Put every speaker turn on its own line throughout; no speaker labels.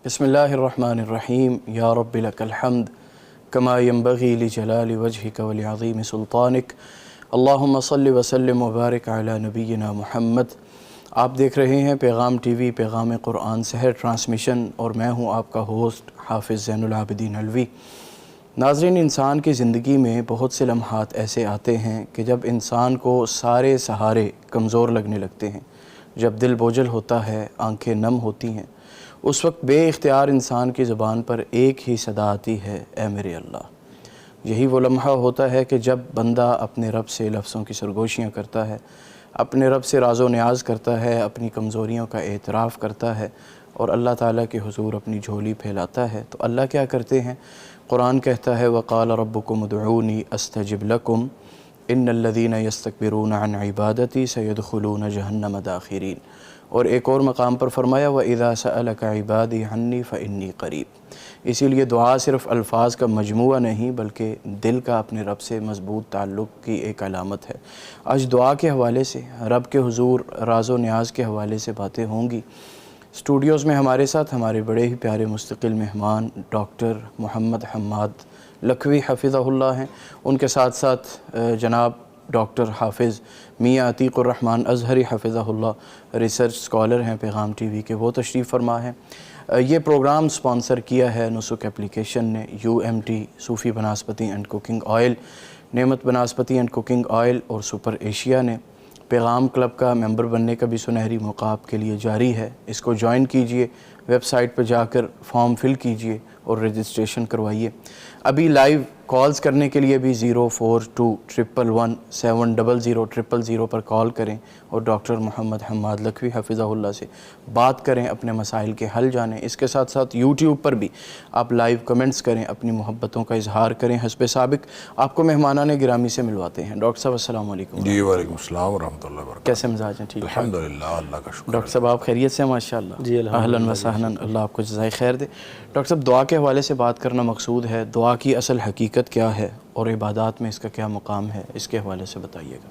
بسم اللہ الرحمن الرحیم یا رب لک الحمد کما ینبغی لجلال وجہک ولعظیم سلطانک اللہم صلی وسلم وبارک علی نبینا محمد۔ آپ دیکھ رہے ہیں پیغام ٹی وی پیغام قرآن سحر ٹرانسمیشن اور میں ہوں آپ کا ہوسٹ حافظ زین العابدین علوی۔ ناظرین، انسان کی زندگی میں بہت سے لمحات ایسے آتے ہیں کہ جب انسان کو سارے سہارے کمزور لگنے لگتے ہیں، جب دل بوجھل ہوتا ہے، آنکھیں نم ہوتی ہیں، اس وقت بے اختیار انسان کی زبان پر ایک ہی صدا آتی ہے، اے میرے اللہ۔ یہی وہ لمحہ ہوتا ہے کہ جب بندہ اپنے رب سے لفظوں کی سرگوشیاں کرتا ہے، اپنے رب سے راز و نیاز کرتا ہے، اپنی کمزوریوں کا اعتراف کرتا ہے اور اللہ تعالیٰ کے حضور اپنی جھولی پھیلاتا ہے تو اللہ کیا کرتے ہیں؟ قرآن کہتا ہے وَقَالَ رَبُّكُمُ ادْعُونِي أَسْتَجِبْ لَكُمْ إِنَّ الَّذِينَ يَسْتَكْبِرُونَ عَنْ عِبَادَتِي سَيَدْخُلُونَ جَهَنَّمَ دَاخِرِينَ۔ اور ایک اور مقام پر فرمایا وَإِذَا سَأَلَكَ عِبَادِي عَنِّي فَإِنِّي قَرِيب۔ اسی لیے دعا صرف الفاظ کا مجموعہ نہیں بلکہ دل کا اپنے رب سے مضبوط تعلق کی ایک علامت ہے۔ آج دعا کے حوالے سے، رب کے حضور راز و نیاز کے حوالے سے باتیں ہوں گی۔ اسٹوڈیوز میں ہمارے ساتھ ہمارے بڑے ہی پیارے مستقل مہمان ڈاکٹر محمد حماد لکھوی حفظہ اللہ ہیں، ان کے ساتھ ساتھ جناب ڈاکٹر حافظ میاں عتیق الرحمن اظہری حفظہ اللہ ریسرچ اسکالر ہیں پیغام ٹی وی کے، وہ تشریف فرما ہیں۔ یہ پروگرام سپانسر کیا ہے نسک اپلیکیشن نے، UMT Soofi vanaspati and cooking oil, Naimat vanaspati and cooking oil اور سپر ایشیا نے۔ پیغام کلب کا ممبر بننے کا بھی سنہری موقع آپ کے لیے جاری ہے، اس کو جوائن کیجئے، ویب سائٹ پہ جا کر فارم فل کیجئے اور رجسٹریشن کروائیے۔ ابھی لائیو کالز کرنے کے لیے بھی 04211170000 پر کال کریں اور ڈاکٹر محمد حماد لکھوی حفظہ اللہ سے بات کریں، اپنے مسائل کے حل جانیں۔ اس کے ساتھ ساتھ YouTube پر بھی آپ لائیو کمنٹس کریں، اپنی محبتوں کا اظہار کریں۔ حسب سابق آپ کو مہمانان گرامی سے ملواتے ہیں۔ ڈاکٹر صاحب السلام علیکم۔
جی وعلیکم السلام ورحمۃ اللہ وبرکاتہ۔
کیسے مزاج ہیں؟ ٹھیک؟
الحمدللہ، اللہ کا شکر۔
ڈاکٹر صاحب آپ خیریت سے ہیں؟ ماشاءاللہ
جی
اہلاً و سہلاً، اللہ آپ کو جزائے خیر دے۔ ڈاکٹر صاحب دعا کے حوالے سے بات کرنا مقصود ہے، دعا کی اصل حقیقت کیا ہے اور عبادات میں اس کا کیا مقام ہے، اس کے حوالے سے بتائیے گا۔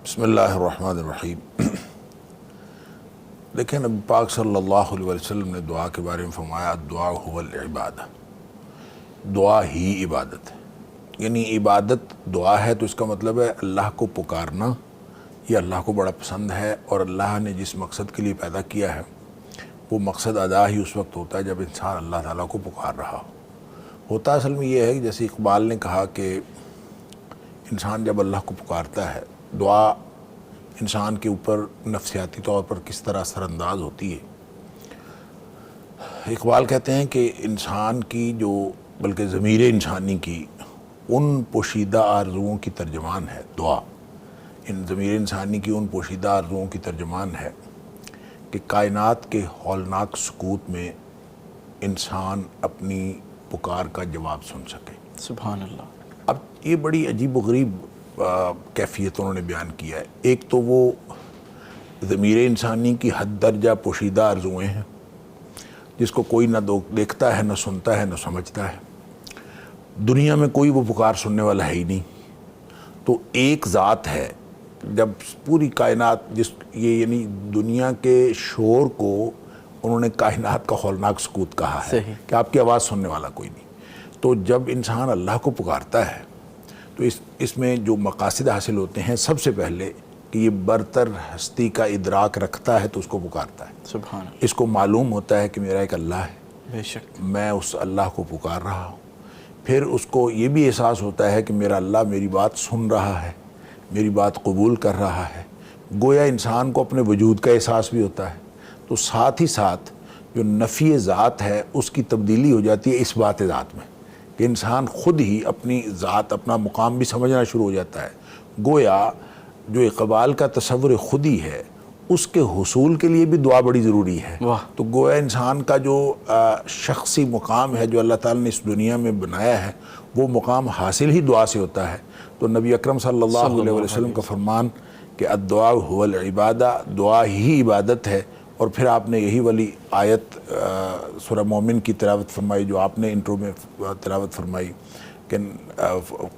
بسم اللہ الرحمن الرحیم۔ دیکھیں نبی پاک صلی اللہ علیہ وسلم نے دعا کے بارے میں فرمایا دعا هو العبادہ، دعا ہی عبادت ہے۔ یعنی عبادت دعا ہے تو اس کا مطلب ہے اللہ کو پکارنا، یہ اللہ کو بڑا پسند ہے اور اللہ نے جس مقصد کے لیے پیدا کیا ہے وہ مقصد ادا ہی اس وقت ہوتا ہے جب انسان اللہ تعالیٰ کو پکار رہا ہوتا۔ اصل میں یہ ہے کہ جیسے اقبال نے کہا کہ انسان جب اللہ کو پکارتا ہے، دعا انسان کے اوپر نفسیاتی طور پر کس طرح اثر انداز ہوتی ہے۔ اقبال کہتے ہیں کہ انسان کی جو بلکہ ضمیر انسانی کی ان پوشیدہ آرزوؤں کی ترجمان ہے دعا، ان ضمیر انسانی کی ان پوشیدہ آرزوؤں کی ترجمان ہے کہ کائنات کے ہولناک سکوت میں انسان اپنی پکار کا جواب سن سکے۔
سبحان اللہ۔
اب یہ بڑی عجیب و غریب کیفیت انہوں نے بیان کیا ہے۔ ایک تو وہ ضمیر انسانی کی حد درجہ پوشیدہ آرزوئیں ہیں جس کو کوئی نہ دیکھتا ہے، نہ سنتا ہے، نہ سمجھتا ہے۔ دنیا میں کوئی وہ پکار سننے والا ہے ہی نہیں، تو ایک ذات ہے جب پوری کائنات یہ یعنی دنیا کے شور کو انہوں نے کائنات کا ہولناک سکوت کہا ہے کہ آپ کی آواز سننے والا کوئی نہیں۔ تو جب انسان اللہ کو پکارتا ہے تو اس میں جو مقاصد حاصل ہوتے ہیں، سب سے پہلے کہ یہ برتر ہستی کا ادراک رکھتا ہے تو اس کو پکارتا ہے۔
سبحان اللہ۔
اس کو معلوم ہوتا ہے کہ میرا ایک اللہ ہے،
بے شک
میں اس اللہ کو پکار رہا ہوں۔ پھر اس کو یہ بھی احساس ہوتا ہے کہ میرا اللہ میری بات سن رہا ہے، میری بات قبول کر رہا ہے۔ گویا انسان کو اپنے وجود کا احساس بھی ہوتا ہے، تو ساتھ ہی ساتھ جو نفی ذات ہے اس کی تبدیلی ہو جاتی ہے اس بات ذات میں کہ انسان خود ہی اپنی ذات، اپنا مقام بھی سمجھنا شروع ہو جاتا ہے۔ گویا جو اقبال کا تصور خودی ہے اس کے حصول کے لیے بھی دعا بڑی ضروری ہے۔ تو گویا انسان کا جو شخصی مقام ہے جو اللہ تعالیٰ نے اس دنیا میں بنایا ہے وہ مقام حاصل ہی دعا سے ہوتا ہے۔ تو نبی اکرم صلی اللہ علیہ وسلم کا فرمان کہ الدعاء هو العبادہ، دعا ہی عبادت ہے۔ اور پھر آپ نے یہی والی آیت سورہ مومن کی تلاوت فرمائی جو آپ نے انٹرو میں تلاوت فرمائی کہ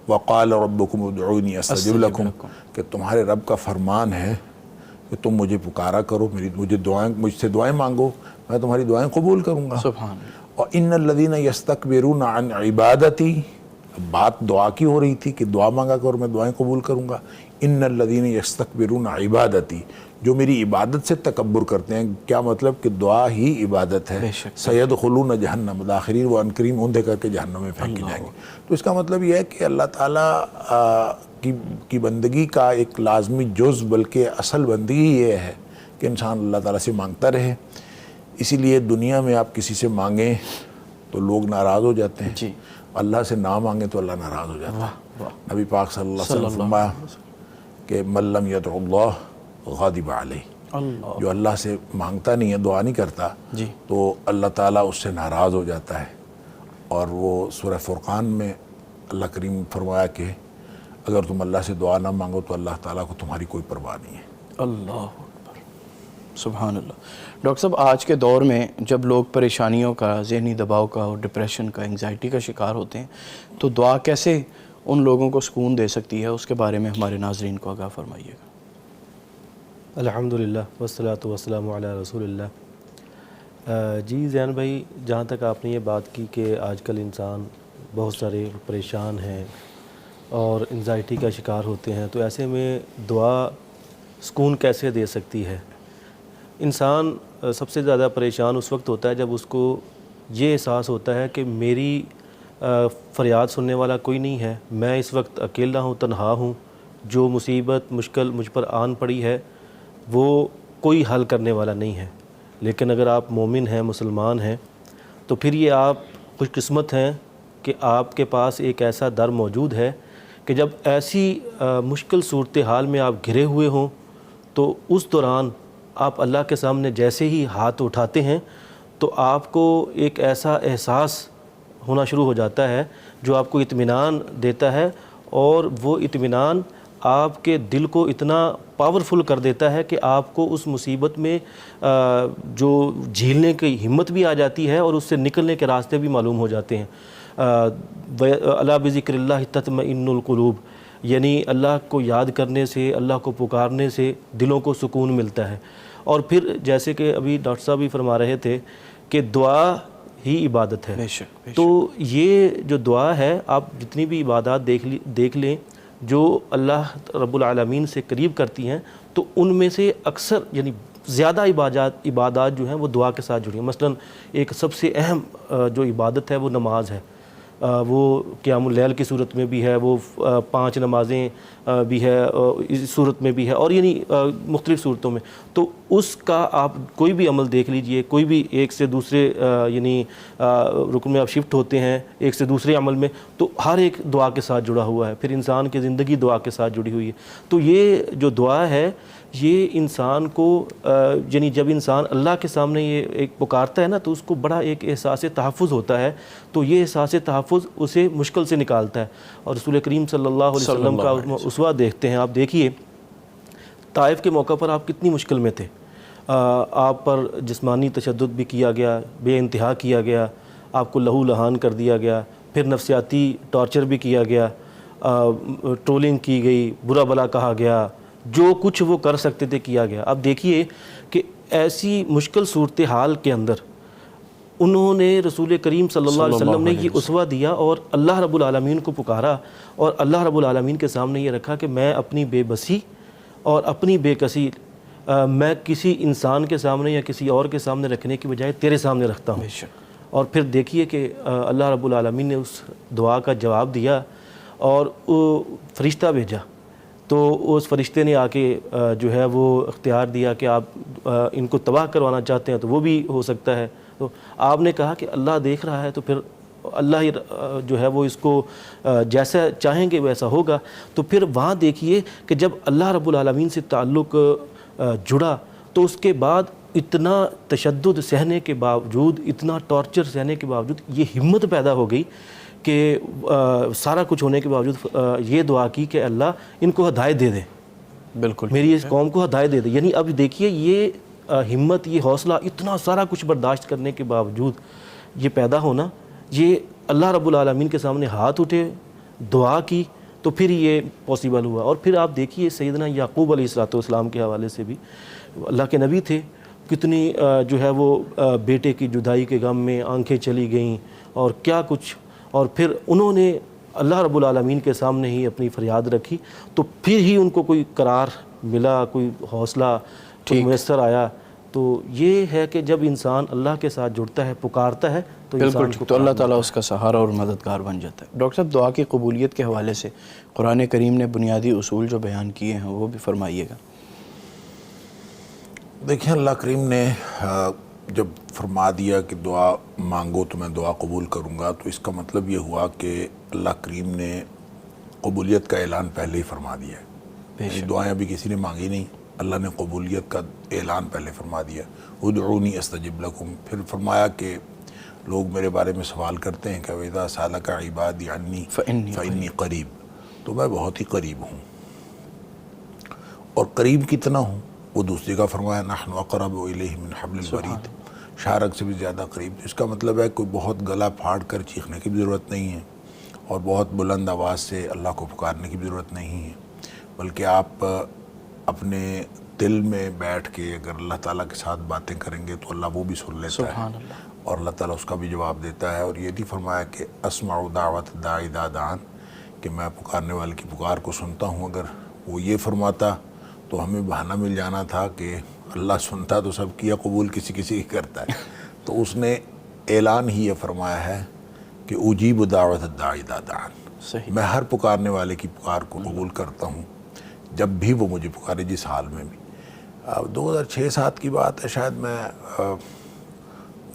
وقال ربکم ادعونی استجب لکم، کہ تمہارے رب کا فرمان ہے کہ تم مجھے پکارا کرو، مجھ سے دعائیں مانگو، میں تمہاری دعائیں قبول کروں گا.
سبحان اللہ.
اور ان الذین یستکبرون عن عبادتی، بات دعا کی ہو رہی تھی کہ دعا مانگا کر میں دعائیں قبول کروں گا. ان الذین یستکبرون عبادتی، جو میری عبادت سے تکبر کرتے ہیں. کیا مطلب کہ دعا ہی عبادت ہے. سیدخلون جہنم، داخرین وہ انکریم اوندھے کر کے جہنم میں پھینکے جائیں گے. تو اس کا مطلب یہ ہے کہ اللہ تعالیٰ کی بندگی کا ایک لازمی جز، بلکہ اصل بندگی یہ ہے کہ انسان اللہ تعالیٰ سے مانگتا رہے. اسی لیے دنیا میں آپ کسی سے مانگیں تو لوگ ناراض ہو جاتے ہیں.
جی.
اللہ سے نہ مانگیں تو اللہ ناراض ہو جاتا ہے. نبی پاک صلی اللہ علیہ وسلم فرمایا کہ من لم یدع اللہ غاضب علیہ، جو اللہ سے مانگتا نہیں ہے، دعا نہیں کرتا،
جی،
تو اللہ تعالیٰ اس سے ناراض ہو جاتا ہے. اور وہ سورہ فرقان میں اللہ کریم فرمایا کہ اگر تم اللہ سے دعا نہ مانگو تو اللہ تعالیٰ کو تمہاری کوئی پرواہ نہیں ہے.
اللہ اکبر، سبحان اللہ. ڈاکٹر صاحب، آج کے دور میں جب لوگ پریشانیوں کا، ذہنی دباؤ کا اور ڈپریشن کا، انگزائٹی کا شکار ہوتے ہیں، تو دعا کیسے ان لوگوں کو سکون دے سکتی ہے، اس کے بارے میں ہمارے ناظرین کو آگاہ فرمائیے گا.
الحمدللہ والصلاۃ والسلام علی رسول اللہ. جی زین بھائی، جہاں تک آپ نے یہ بات کی کہ آج کل انسان بہت سارے پریشان ہیں اور انگزائٹی کا شکار ہوتے ہیں، تو ایسے میں دعا سکون کیسے دے سکتی ہے؟ انسان سب سے زیادہ پریشان اس وقت ہوتا ہے جب اس کو یہ احساس ہوتا ہے کہ میری فریاد سننے والا کوئی نہیں ہے، میں اس وقت اکیلا ہوں، تنہا ہوں، جو مصیبت مشکل مجھ پر آن پڑی ہے وہ کوئی حل کرنے والا نہیں ہے. لیکن اگر آپ مومن ہیں، مسلمان ہیں، تو پھر یہ آپ خوش قسمت ہیں کہ آپ کے پاس ایک ایسا در موجود ہے کہ جب ایسی مشکل صورتحال میں آپ گھرے ہوئے ہوں تو اس دوران آپ اللہ کے سامنے جیسے ہی ہاتھ اٹھاتے ہیں تو آپ کو ایک ایسا احساس ہونا شروع ہو جاتا ہے جو آپ کو اطمینان دیتا ہے، اور وہ اطمینان آپ کے دل کو اتنا پاورفل کر دیتا ہے کہ آپ کو اس مصیبت میں جو جھیلنے کی ہمت بھی آ جاتی ہے اور اس سے نکلنے کے راستے بھی معلوم ہو جاتے ہیں. الا بذکر اللہ تطمئن القلوب، یعنی اللہ کو یاد کرنے سے، اللہ کو پکارنے سے دلوں کو سکون ملتا ہے. اور پھر جیسے کہ ابھی ڈاکٹر صاحب بھی فرما رہے تھے کہ دعا ہی عبادت ہے. تو یہ جو دعا ہے، آپ جتنی بھی عبادات دیکھ لیں جو اللہ رب العالمین سے قریب کرتی ہیں، تو ان میں سے اکثر یعنی زیادہ عبادات جو ہیں وہ دعا کے ساتھ جڑی ہیں. مثلا ایک سب سے اہم جو عبادت ہے وہ نماز ہے. وہ قیام اللیل کی صورت میں بھی ہے، وہ 5 نمازیں بھی ہے اس صورت میں بھی ہے، اور یعنی مختلف صورتوں میں. تو اس کا آپ کوئی بھی عمل دیکھ لیجئے، کوئی بھی ایک سے دوسرے یعنی رکن میں آپ شفٹ ہوتے ہیں ایک سے دوسرے عمل میں، تو ہر ایک دعا کے ساتھ جڑا ہوا ہے. پھر انسان کی زندگی دعا کے ساتھ جڑی ہوئی ہے. تو یہ جو دعا ہے یہ انسان کو یعنی جب انسان اللہ کے سامنے یہ ایک پکارتا ہے نا، تو اس کو بڑا ایک احساس تحفظ ہوتا ہے. تو یہ احساس تحفظ اسے مشکل سے نکالتا ہے. اور رسول کریم صلی اللہ علیہ وسلم کا اسوہ دیکھتے ہیں. آپ دیکھیے طائف کے موقع پر آپ کتنی مشکل میں تھے، آپ پر جسمانی تشدد بھی کیا گیا، بے انتہا کیا گیا، آپ کو لہو لہان کر دیا گیا، پھر نفسیاتی ٹارچر بھی کیا گیا، ٹرولنگ کی گئی، برا بلا کہا گیا، جو کچھ وہ کر سکتے تھے کیا گیا. اب دیکھیے کہ ایسی مشکل صورتحال کے اندر انہوں نے رسول کریم صلی اللہ علیہ وسلم نے یہ اسوہ دیا اور اللہ رب العالمین کو پکارا، اور اللہ رب العالمین کے سامنے یہ رکھا کہ میں اپنی بے بسی اور اپنی بے کسی میں کسی انسان کے سامنے یا کسی اور کے سامنے رکھنے کی بجائے تیرے سامنے رکھتا ہوں. اور پھر دیکھیے کہ اللہ رب العالمین نے اس دعا کا جواب دیا اور فرشتہ بھیجا. تو اس فرشتے نے آ کے جو ہے وہ اختیار دیا کہ آپ ان کو تباہ کروانا چاہتے ہیں تو وہ بھی ہو سکتا ہے. تو آپ نے کہا کہ اللہ دیکھ رہا ہے، تو پھر اللہ جو ہے وہ اس کو جیسا چاہیں گے ویسا ہوگا. تو پھر وہاں دیکھیے کہ جب اللہ رب العالمین سے تعلق جڑا تو اس کے بعد اتنا تشدد سہنے کے باوجود، اتنا ٹارچر سہنے کے باوجود یہ ہمت پیدا ہو گئی کہ سارا کچھ ہونے کے باوجود یہ دعا کی کہ اللہ ان کو ہدایت دے دے،
بالکل
میری اس قوم کو ہدایت دے دے. یعنی اب دیکھیے یہ ہمت، یہ حوصلہ، اتنا سارا کچھ برداشت کرنے کے باوجود یہ پیدا ہونا، یہ اللہ رب العالمین کے سامنے ہاتھ اٹھے، دعا کی، تو پھر یہ پاسبل ہوا. اور پھر آپ دیکھیے سیدنا یعقوب علیہ السلام کے حوالے سے بھی، اللہ کے نبی تھے، کتنی جو ہے وہ بیٹے کی جدائی کے غم میں آنکھیں چلی گئیں اور کیا کچھ، اور پھر انہوں نے اللہ رب العالمین کے سامنے ہی اپنی فریاد رکھی، تو پھر ہی ان کو کوئی قرار ملا، کوئی حوصلہ میسر آیا۔ تو یہ ہے کہ جب انسان اللہ کے ساتھ جڑتا ہے، پکارتا ہے، تو انسان کو
تو اللہ تعالیٰ اس کا سہارا اور مددگار بن جاتا ہے۔ ڈاکٹر صاحب، دعا کی قبولیت کے حوالے سے قرآن کریم نے بنیادی اصول جو بیان کیے ہیں وہ بھی فرمائیے گا۔
دیکھیں، اللہ کریم نے جب فرما دیا کہ دعا مانگو تو میں دعا قبول کروں گا، تو اس کا مطلب یہ ہوا کہ اللہ کریم نے قبولیت کا اعلان پہلے ہی فرما دیا ہے۔ یعنی دعائیں ابھی کسی نے مانگی نہیں، اللہ نے قبولیت کا اعلان پہلے فرما دیا۔ ادعونی استجب لکم، پھر فرمایا کہ لوگ میرے بارے میں سوال کرتے ہیں کہ وَإِذَا سَأَلَكَ عِبَادِي عَنِّي فَإِنِّي قریب، تو میں بہت ہی قریب ہوں۔ اور قریب کتنا ہوں وہ دوسری کا فرمایا، نحن اقرب الیہ من حبل الورید، شارک سے بھی زیادہ قریب۔ اس کا مطلب ہے کوئی بہت گلا پھاڑ کر چیخنے کی بھی ضرورت نہیں ہے اور بہت بلند آواز سے اللہ کو پکارنے کی بھی ضرورت نہیں ہے، بلکہ آپ اپنے دل میں بیٹھ کے اگر اللہ تعالیٰ کے ساتھ باتیں کریں گے تو اللہ وہ بھی سن لیتا ہے اور اللہ تعالیٰ اس کا بھی جواب دیتا ہے۔ اور یہ بھی فرمایا کہ اسمع دعوت الداعی اذا دعان، کہ میں پکارنے والے کی پکار کو سنتا ہوں۔ اگر وہ یہ فرماتا تو ہمیں بہانہ مل جانا تھا کہ اللہ سنتا تو سب کیا قبول کسی کسی کی کرتا ہے، تو اس نے اعلان ہی یہ فرمایا ہے کہ اجیب دعوت الداعی اذا دعان، میں ہر پکارنے والے کی پکار کو قبول کرتا ہوں جب بھی وہ مجھے پکارے، جس حال میں بھی۔ 2006-07 کی بات ہے شاید، میں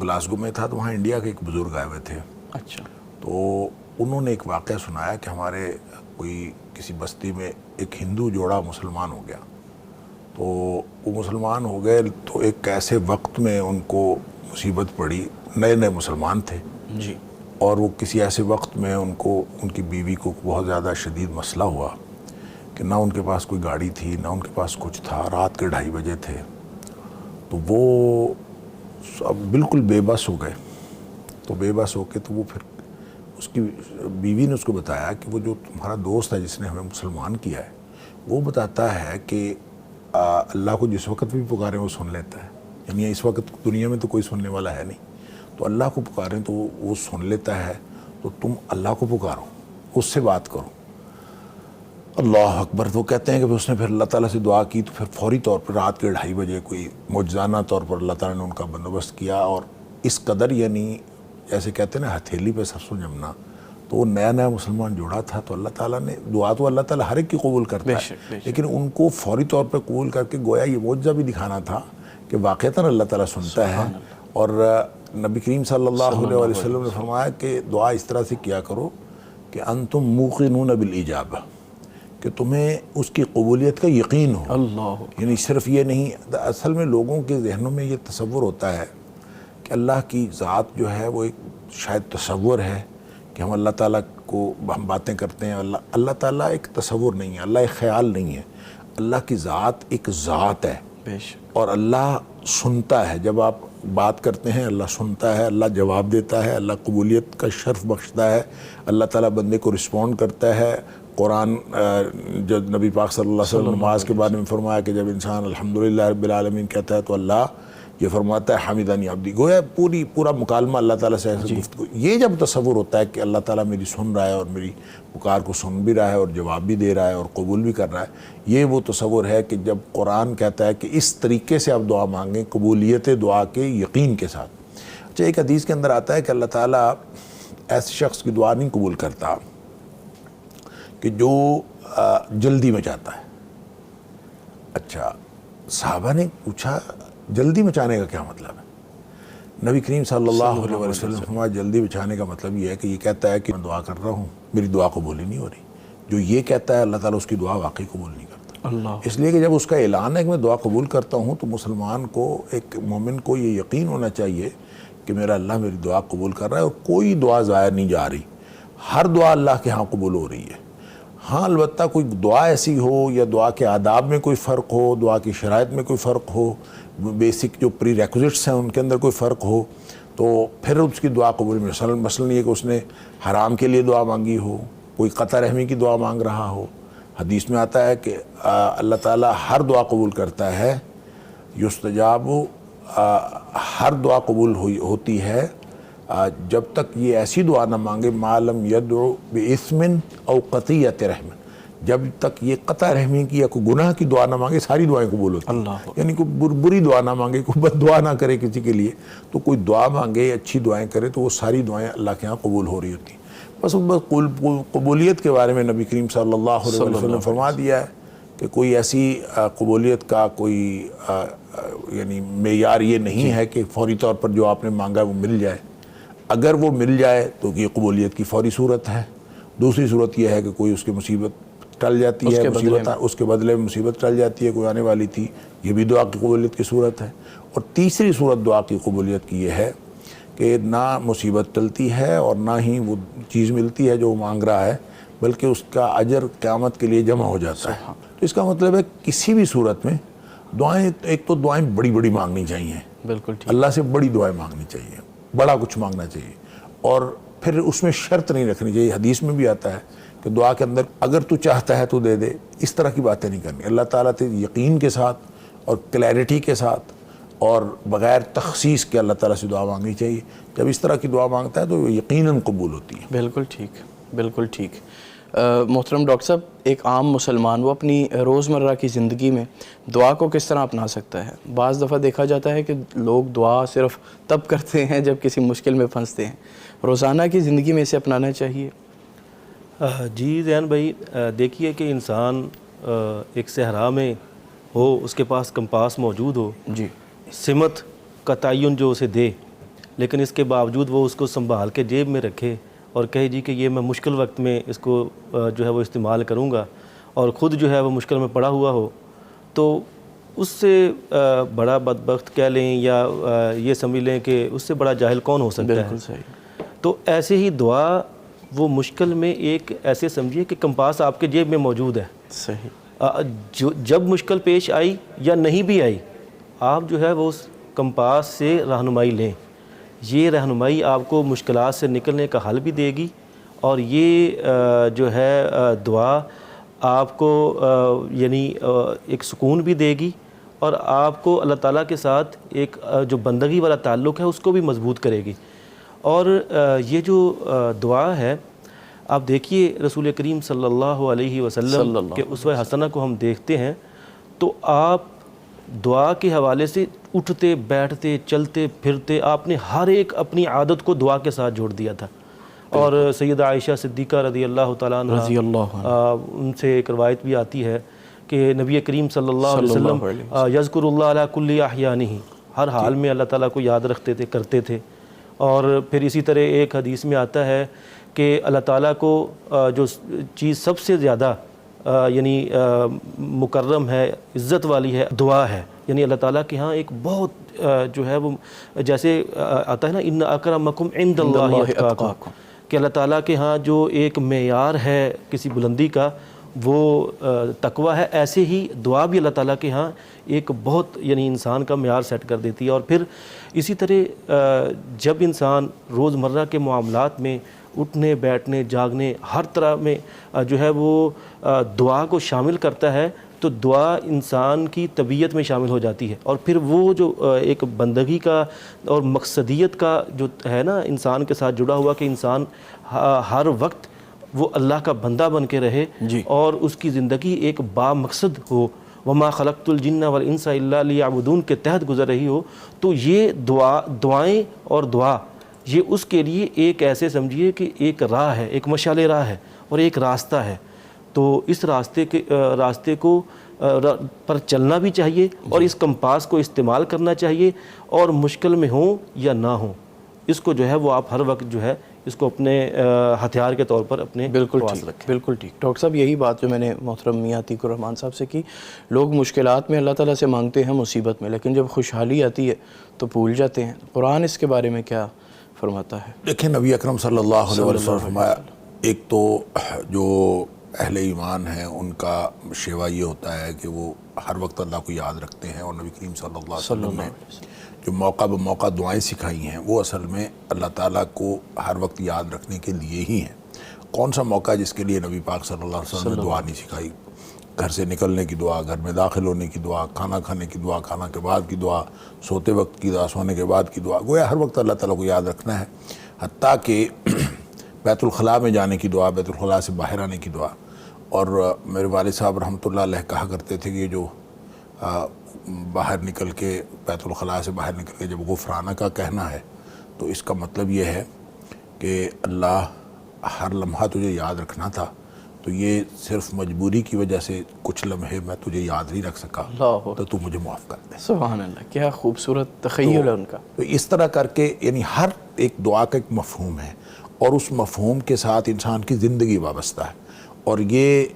گلاسگو میں تھا، تو وہاں انڈیا کے ایک بزرگ آئے ہوئے تھے۔
اچھا۔
تو انہوں نے ایک واقعہ سنایا کہ ہمارے کوئی کسی بستی میں ایک ہندو جوڑا مسلمان ہو گیا، تو وہ مسلمان ہو گئے تو ایک ایسے وقت میں ان کو مصیبت پڑی، نئے نئے مسلمان تھے
جی،
اور وہ کسی ایسے وقت میں ان کو ان کی بیوی کو بہت زیادہ شدید مسئلہ ہوا کہ نہ ان کے پاس کوئی گاڑی تھی، نہ ان کے پاس کچھ تھا، رات کے 2:30 بجے تھے، تو وہ اب بالکل بے بس ہو گئے۔ تو بے بس ہو کے تو وہ پھر اس کی بیوی نے اس کو بتایا کہ وہ جو تمہارا دوست ہے جس نے ہمیں مسلمان کیا ہے، وہ بتاتا ہے کہ اللہ کو جس وقت بھی پکاریں وہ سن لیتا ہے، یعنی اس وقت دنیا میں تو کوئی سننے والا ہے نہیں، تو اللہ کو پکاریں تو وہ سن لیتا ہے، تو تم اللہ کو پکارو، اس سے بات کرو۔ اللہ اکبر۔ تو کہتے ہیں کہ اس نے پھر اللہ تعالیٰ سے دعا کی، تو پھر فوری طور پر رات کے 2:30 بجے کوئی معجزانہ طور پر اللہ تعالیٰ نے ان کا بندوبست کیا، اور اس قدر یعنی جیسے کہتے ہیں نا ہتھیلی پہ سرسوں جمنا، تو وہ نیا نیا مسلمان جوڑا تھا، تو اللہ تعالیٰ نے دعا تو اللہ تعالیٰ ہر ایک کی قبول کرتا ہے، لیکن ان کو فوری طور پہ قبول کر کے گویا یہ معجزہ بھی دکھانا تھا کہ واقعتاً اللہ تعالیٰ سنتا ہے۔ اور نبی کریم صلی اللہ علیہ وسلم نے فرمایا کہ دعا اس طرح سے کیا کرو کہ انتم موقنون بالاجابہ، کہ تمہیں اس کی قبولیت کا یقین ہو۔
اللہ،
یعنی صرف یہ نہیں، اصل میں لوگوں کے ذہنوں میں یہ تصور ہوتا ہے کہ اللہ کی ذات جو ہے وہ ایک شاید تصور ہے کہ ہم اللہ تعالیٰ کو ہم باتیں کرتے ہیں، اللہ تعالیٰ ایک تصور نہیں ہے، اللہ ایک خیال نہیں ہے، اللہ کی ذات ایک ذات ہے، اور اللہ سنتا ہے۔ جب آپ بات کرتے ہیں اللہ سنتا ہے، اللہ جواب دیتا ہے، اللہ قبولیت کا شرف بخشتا ہے، اللہ تعالیٰ بندے کو رسپونڈ کرتا ہے۔ قرآن جو نبی پاک صلی اللہ علیہ وسلم نماز کے بارے میں فرمایا کہ جب انسان الحمدللہ رب العالمین کہتا ہے تو اللہ یہ فرماتا ہے حمیدنی عبدی، گویا پورا مکالمہ اللہ تعالیٰ سے ایسے گفتگو۔ یہ جب تصور ہوتا ہے کہ اللہ تعالیٰ میری سن رہا ہے اور میری پکار کو سن بھی رہا ہے اور جواب بھی دے رہا ہے اور قبول بھی کر رہا ہے، یہ وہ تصور ہے کہ جب قرآن کہتا ہے کہ اس طریقے سے آپ دعا مانگیں، قبولیت دعا کے یقین کے ساتھ۔ اچھا، ایک حدیث کے اندر آتا ہے کہ اللہ تعالیٰ ایسے شخص کی دعا نہیں قبول کرتا کہ جو جلدی میں چاہتا ہے۔ اچھا، صحابہ نے پوچھا جلدی مچانے کا کیا مطلب ہے؟ نبی کریم صلی اللہ علیہ وسلم فرمایا جلدی مچانے کا مطلب یہ ہے کہ یہ کہتا ہے کہ میں دعا کر رہا ہوں، میری دعا قبول ہی نہیں ہو رہی۔ جو یہ کہتا ہے اللہ تعالیٰ اس کی دعا واقعی قبول نہیں کرتا۔
اللہ،
اس لیے کہ جب اس کا اعلان ہے کہ میں دعا قبول کرتا ہوں تو مسلمان کو، ایک مومن کو یہ یقین ہونا چاہیے کہ میرا اللہ میری دعا قبول کر رہا ہے اور کوئی دعا ضائع نہیں جا رہی، ہر دعا اللہ کے ہاں قبول ہو رہی ہے۔ ہاں البتہ کوئی دعا ایسی ہو یا دعا کے آداب میں کوئی فرق ہو، دعا کی شرائط میں کوئی فرق ہو، بیسک جو پری ریکوزٹس ہیں ان کے اندر کوئی فرق ہو، تو پھر اس کی دعا قبول میں مثلاً یہ کہ اس نے حرام کے لیے دعا مانگی ہو، کوئی قطع رحمی کی دعا مانگ رہا ہو۔ حدیث میں آتا ہے کہ اللہ تعالیٰ ہر دعا قبول کرتا ہے، یستجاب ہر دعا قبول ہوتی ہے جب تک یہ ایسی دعا نہ مانگے ما لم یدعو باسم او قطیعۃ رحم، جب تک یہ قطع رحمی کی یا کوئی گناہ کی دعا نہ مانگے ساری دعائیں قبول ہوتی ہیں۔
اللہ
یعنی کوئی بری دعا نہ مانگے، کوئی بد دعا نہ کرے کسی کے لیے، تو کوئی دعا مانگے اچھی دعائیں کرے تو وہ ساری دعائیں اللہ کے ہاں قبول ہو رہی ہوتی ہیں۔ بس قبولیت کے بارے میں نبی کریم صلی اللہ علیہ وسلم فرما دیا ہے کہ کوئی ایسی قبولیت کا کوئی یعنی معیار یہ نہیں ہے کہ فوری طور پر جو آپ نے مانگا وہ مل جائے۔ اگر وہ مل جائے تو یہ قبولیت کی فوری صورت ہے۔ دوسری صورت یہ ہے کہ کوئی اس کی مصیبت ٹل جاتی ہے، اس کے بدلے میں مصیبت ٹل جاتی ہے، کوئی آنے والی تھی، یہ بھی دعا کی قبولیت کی صورت ہے۔ اور تیسری صورت دعا کی قبولیت کی یہ ہے کہ نہ مصیبت ٹلتی ہے اور نہ ہی وہ چیز ملتی ہے جو وہ مانگ رہا ہے، بلکہ اس کا اجر قیامت کے لیے جمع ہو جاتا ہے۔ تو اس کا مطلب ہے کسی بھی صورت میں دعائیں، ایک تو دعائیں بڑی بڑی مانگنی چاہیے،
بالکل ٹھیک،
اللہ سے بڑی دعائیں مانگنی چاہیے، بڑا کچھ مانگنا چاہیے، اور پھر اس میں شرط نہیں رکھنی چاہیے۔ حدیث میں بھی آتا ہے کہ دعا کے اندر اگر تو چاہتا ہے تو دے دے، اس طرح کی باتیں نہیں کرنی۔ اللہ تعالیٰ سے یقین کے ساتھ اور کلیئرٹی کے ساتھ اور بغیر تخصیص کے اللہ تعالیٰ سے دعا مانگنی چاہیے۔ جب اس طرح کی دعا مانگتا ہے تو وہ یقیناً قبول ہوتی ہے۔
بالکل ٹھیک، بالکل ٹھیک۔ محترم ڈاکٹر صاحب، ایک عام مسلمان وہ اپنی روزمرہ کی زندگی میں دعا کو کس طرح اپنا سکتا ہے؟ بعض دفعہ دیکھا جاتا ہے کہ لوگ دعا صرف تب کرتے ہیں جب کسی مشکل میں پھنستے ہیں، روزانہ کی زندگی میں اسے اپنانا چاہیے۔
جی زین بھائی، دیکھیے کہ انسان ایک صحرا میں ہو، اس کے پاس کمپاس موجود ہو،
جی،
سمت کا تعین جو اسے دے، لیکن اس کے باوجود وہ اس کو سنبھال کے جیب میں رکھے اور کہے جی کہ یہ میں مشکل وقت میں اس کو جو ہے وہ استعمال کروں گا، اور خود جو ہے وہ مشکل میں پڑا ہوا ہو، تو اس سے بڑا بدبخت کہہ لیں یا یہ سمجھ لیں کہ اس سے بڑا جاہل کون ہو سکتا ہے۔
بالکل صحیح۔
تو ایسے ہی دعا وہ مشکل میں ایک ایسے سمجھیے کہ کمپاس آپ کے جیب میں موجود ہے،
صحیح،
جب مشکل پیش آئی یا نہیں بھی آئی، آپ جو ہے وہ اس کمپاس سے رہنمائی لیں۔ یہ رہنمائی آپ کو مشکلات سے نکلنے کا حل بھی دے گی، اور یہ جو ہے دعا آپ کو یعنی ایک سکون بھی دے گی، اور آپ کو اللہ تعالیٰ کے ساتھ ایک جو بندگی والا تعلق ہے اس کو بھی مضبوط کرے گی۔ اور یہ جو دعا ہے، آپ دیکھیے رسول کریم صلی اللہ علیہ وسلم کے اسوہ حسنہ کو ہم دیکھتے ہیں تو آپ دعا کے حوالے سے اٹھتے بیٹھتے چلتے پھرتے آپ نے ہر ایک اپنی عادت کو دعا کے ساتھ جوڑ دیا تھا۔ اور سیدہ عائشہ صدیقہ رضی اللہ تعالیٰ عنہ، ان سے ایک روایت بھی آتی ہے کہ نبی کریم صلی اللہ علیہ وسلم یذکر اللہ علی کل احیانہ، ہر حال میں اللہ تعالیٰ کو یاد رکھتے تھے، کرتے تھے۔ اور پھر اسی طرح ایک حدیث میں آتا ہے کہ اللہ تعالیٰ کو جو چیز سب سے زیادہ یعنی مکرم ہے، عزت والی ہے، دعا ہے۔ یعنی اللہ تعالیٰ کے ہاں ایک بہت جو ہے وہ جیسے آتا ہے نا ان اکرمکم عند اللہ اتقاکم، کہ اللہ تعالیٰ کے ہاں جو ایک معیار ہے کسی بلندی کا وہ تقوی ہے، ایسے ہی دعا بھی اللہ تعالیٰ کے ہاں ایک بہت یعنی انسان کا معیار سیٹ کر دیتی ہے۔ اور پھر اسی طرح جب انسان روزمرہ کے معاملات میں اٹھنے بیٹھنے جاگنے ہر طرح میں جو ہے وہ دعا کو شامل کرتا ہے تو دعا انسان کی طبیعت میں شامل ہو جاتی ہے، اور پھر وہ جو ایک بندگی کا اور مقصدیت کا جو ہے نا انسان کے ساتھ جڑا ہوا کہ انسان ہر وقت وہ اللہ کا بندہ بن کے رہے اور اس کی زندگی ایک با مقصد ہو، وما خلقت الجن والانس الا لیعبدون کے تحت گزر رہی ہو، تو یہ دعائیں اور دعا یہ اس کے لیے ایک ایسے سمجھیے کہ ایک راہ ہے، ایک مشعل راہ ہے اور ایک راستہ ہے۔ تو اس راستے کو پر چلنا بھی چاہیے اور اس کمپاس کو استعمال کرنا چاہیے، اور مشکل میں ہوں یا نہ ہوں اس کو جو ہے وہ آپ ہر وقت جو ہے اس کو اپنے ہتھیار کے طور پر اپنے پاس رکھیں۔
بالکل ٹھیک ڈاکٹر صاحب، یہی بات جو میں نے محترم میاں عتیق الرحمان صاحب سے کی، لوگ مشکلات میں اللہ تعالیٰ سے مانگتے ہیں مصیبت میں، لیکن جب خوشحالی آتی ہے تو بھول جاتے ہیں۔ قرآن اس کے بارے میں کیا فرماتا ہے؟
دیکھیں نبی اکرم صلی اللہ علیہ وسلم فرمایا، ایک تو جو اہل ایمان ہیں ان کا شیوا یہ ہوتا ہے کہ وہ ہر وقت اللہ کو یاد رکھتے ہیں، اور نبی کریم صلی اللہ علیہ وسلم نے جو موقع بموقع دعائیں سکھائی ہیں وہ اصل میں اللہ تعالیٰ کو ہر وقت یاد رکھنے کے لیے ہی ہیں۔ کون سا موقع جس کے لیے نبی پاک صلی اللہ علیہ وسلم نے دعا نہیں سکھائی؟ گھر سے نکلنے کی دعا، گھر میں داخل ہونے کی دعا، کھانا کھانے کی دعا، کھانا کے بعد کی دعا، سوتے وقت کی دعا، سونے کے بعد کی دعا، گویا ہر وقت اللہ تعالیٰ کو یاد رکھنا ہے، حتیٰ کہ بیت الخلاء میں جانے کی دعا، بیت الخلاء سے باہر آنے کی دعا۔ اور میرے والد صاحب رحمۃ اللہ علیہ کہا کرتے تھے کہ یہ جو باہر نکل کے بیت الخلاء سے باہر نکل کے جب غفرانہ کا کہنا ہے تو اس کا مطلب یہ ہے کہ اللہ ہر لمحہ تجھے یاد رکھنا تھا، تو یہ صرف مجبوری کی وجہ سے کچھ لمحے میں تجھے یاد نہیں رکھ سکا،
اللہ
تو مجھے معاف کر دے۔
سبحان اللہ، کیا خوبصورت تخیل ہے ان کا۔
تو اس طرح کر کے یعنی ہر ایک دعا کا ایک مفہوم ہے، اور اس مفہوم کے ساتھ انسان کی زندگی وابستہ ہے، اور یہ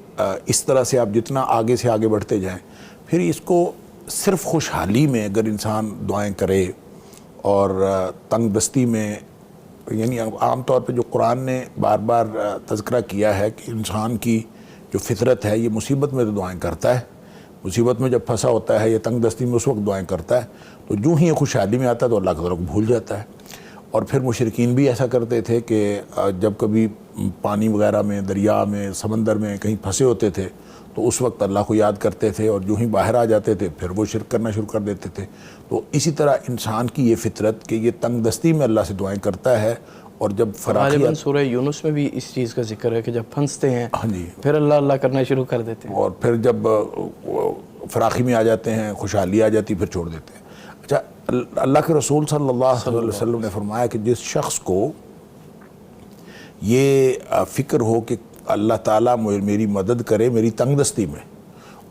اس طرح سے آپ جتنا آگے سے آگے بڑھتے جائیں، پھر اس کو صرف خوشحالی میں اگر انسان دعائیں کرے اور تنگ دستی میں، یعنی عام طور پہ جو قرآن نے بار بار تذکرہ کیا ہے کہ انسان کی جو فطرت ہے یہ مصیبت میں تو دعائیں کرتا ہے، مصیبت میں جب پھنسا ہوتا ہے یا تنگ دستی میں اس وقت دعائیں کرتا ہے، تو جو ہی یہ خوشحالی میں آتا ہے تو اللہ تعالیٰ کو بھول جاتا ہے۔ اور پھر مشرکین بھی ایسا کرتے تھے کہ جب کبھی پانی وغیرہ میں، دریا میں، سمندر میں کہیں پھنسے ہوتے تھے تو اس وقت اللہ کو یاد کرتے تھے، اور جو ہی باہر آ جاتے تھے پھر وہ شرک کرنا شروع کر دیتے تھے۔ تو اسی طرح انسان کی یہ فطرت کہ یہ تنگ دستی میں اللہ سے دعائیں کرتا ہے، اور جب
غالباً سورہ یونس میں بھی اس چیز کا ذکر ہے کہ جب پھنستے ہیں
ہاں جی،
پھر اللہ اللہ کرنا شروع کر دیتے ہیں،
اور پھر جب فراخی میں آ جاتے ہیں، خوشحالی آ جاتی پھر چھوڑ دیتے ہیں۔ اچھا، اللہ کے رسول صلی اللہ علیہ وسلم نے فرمایا کہ جس شخص کو یہ فکر ہو کہ اللہ تعالیٰ میری مدد کرے میری تنگ دستی میں،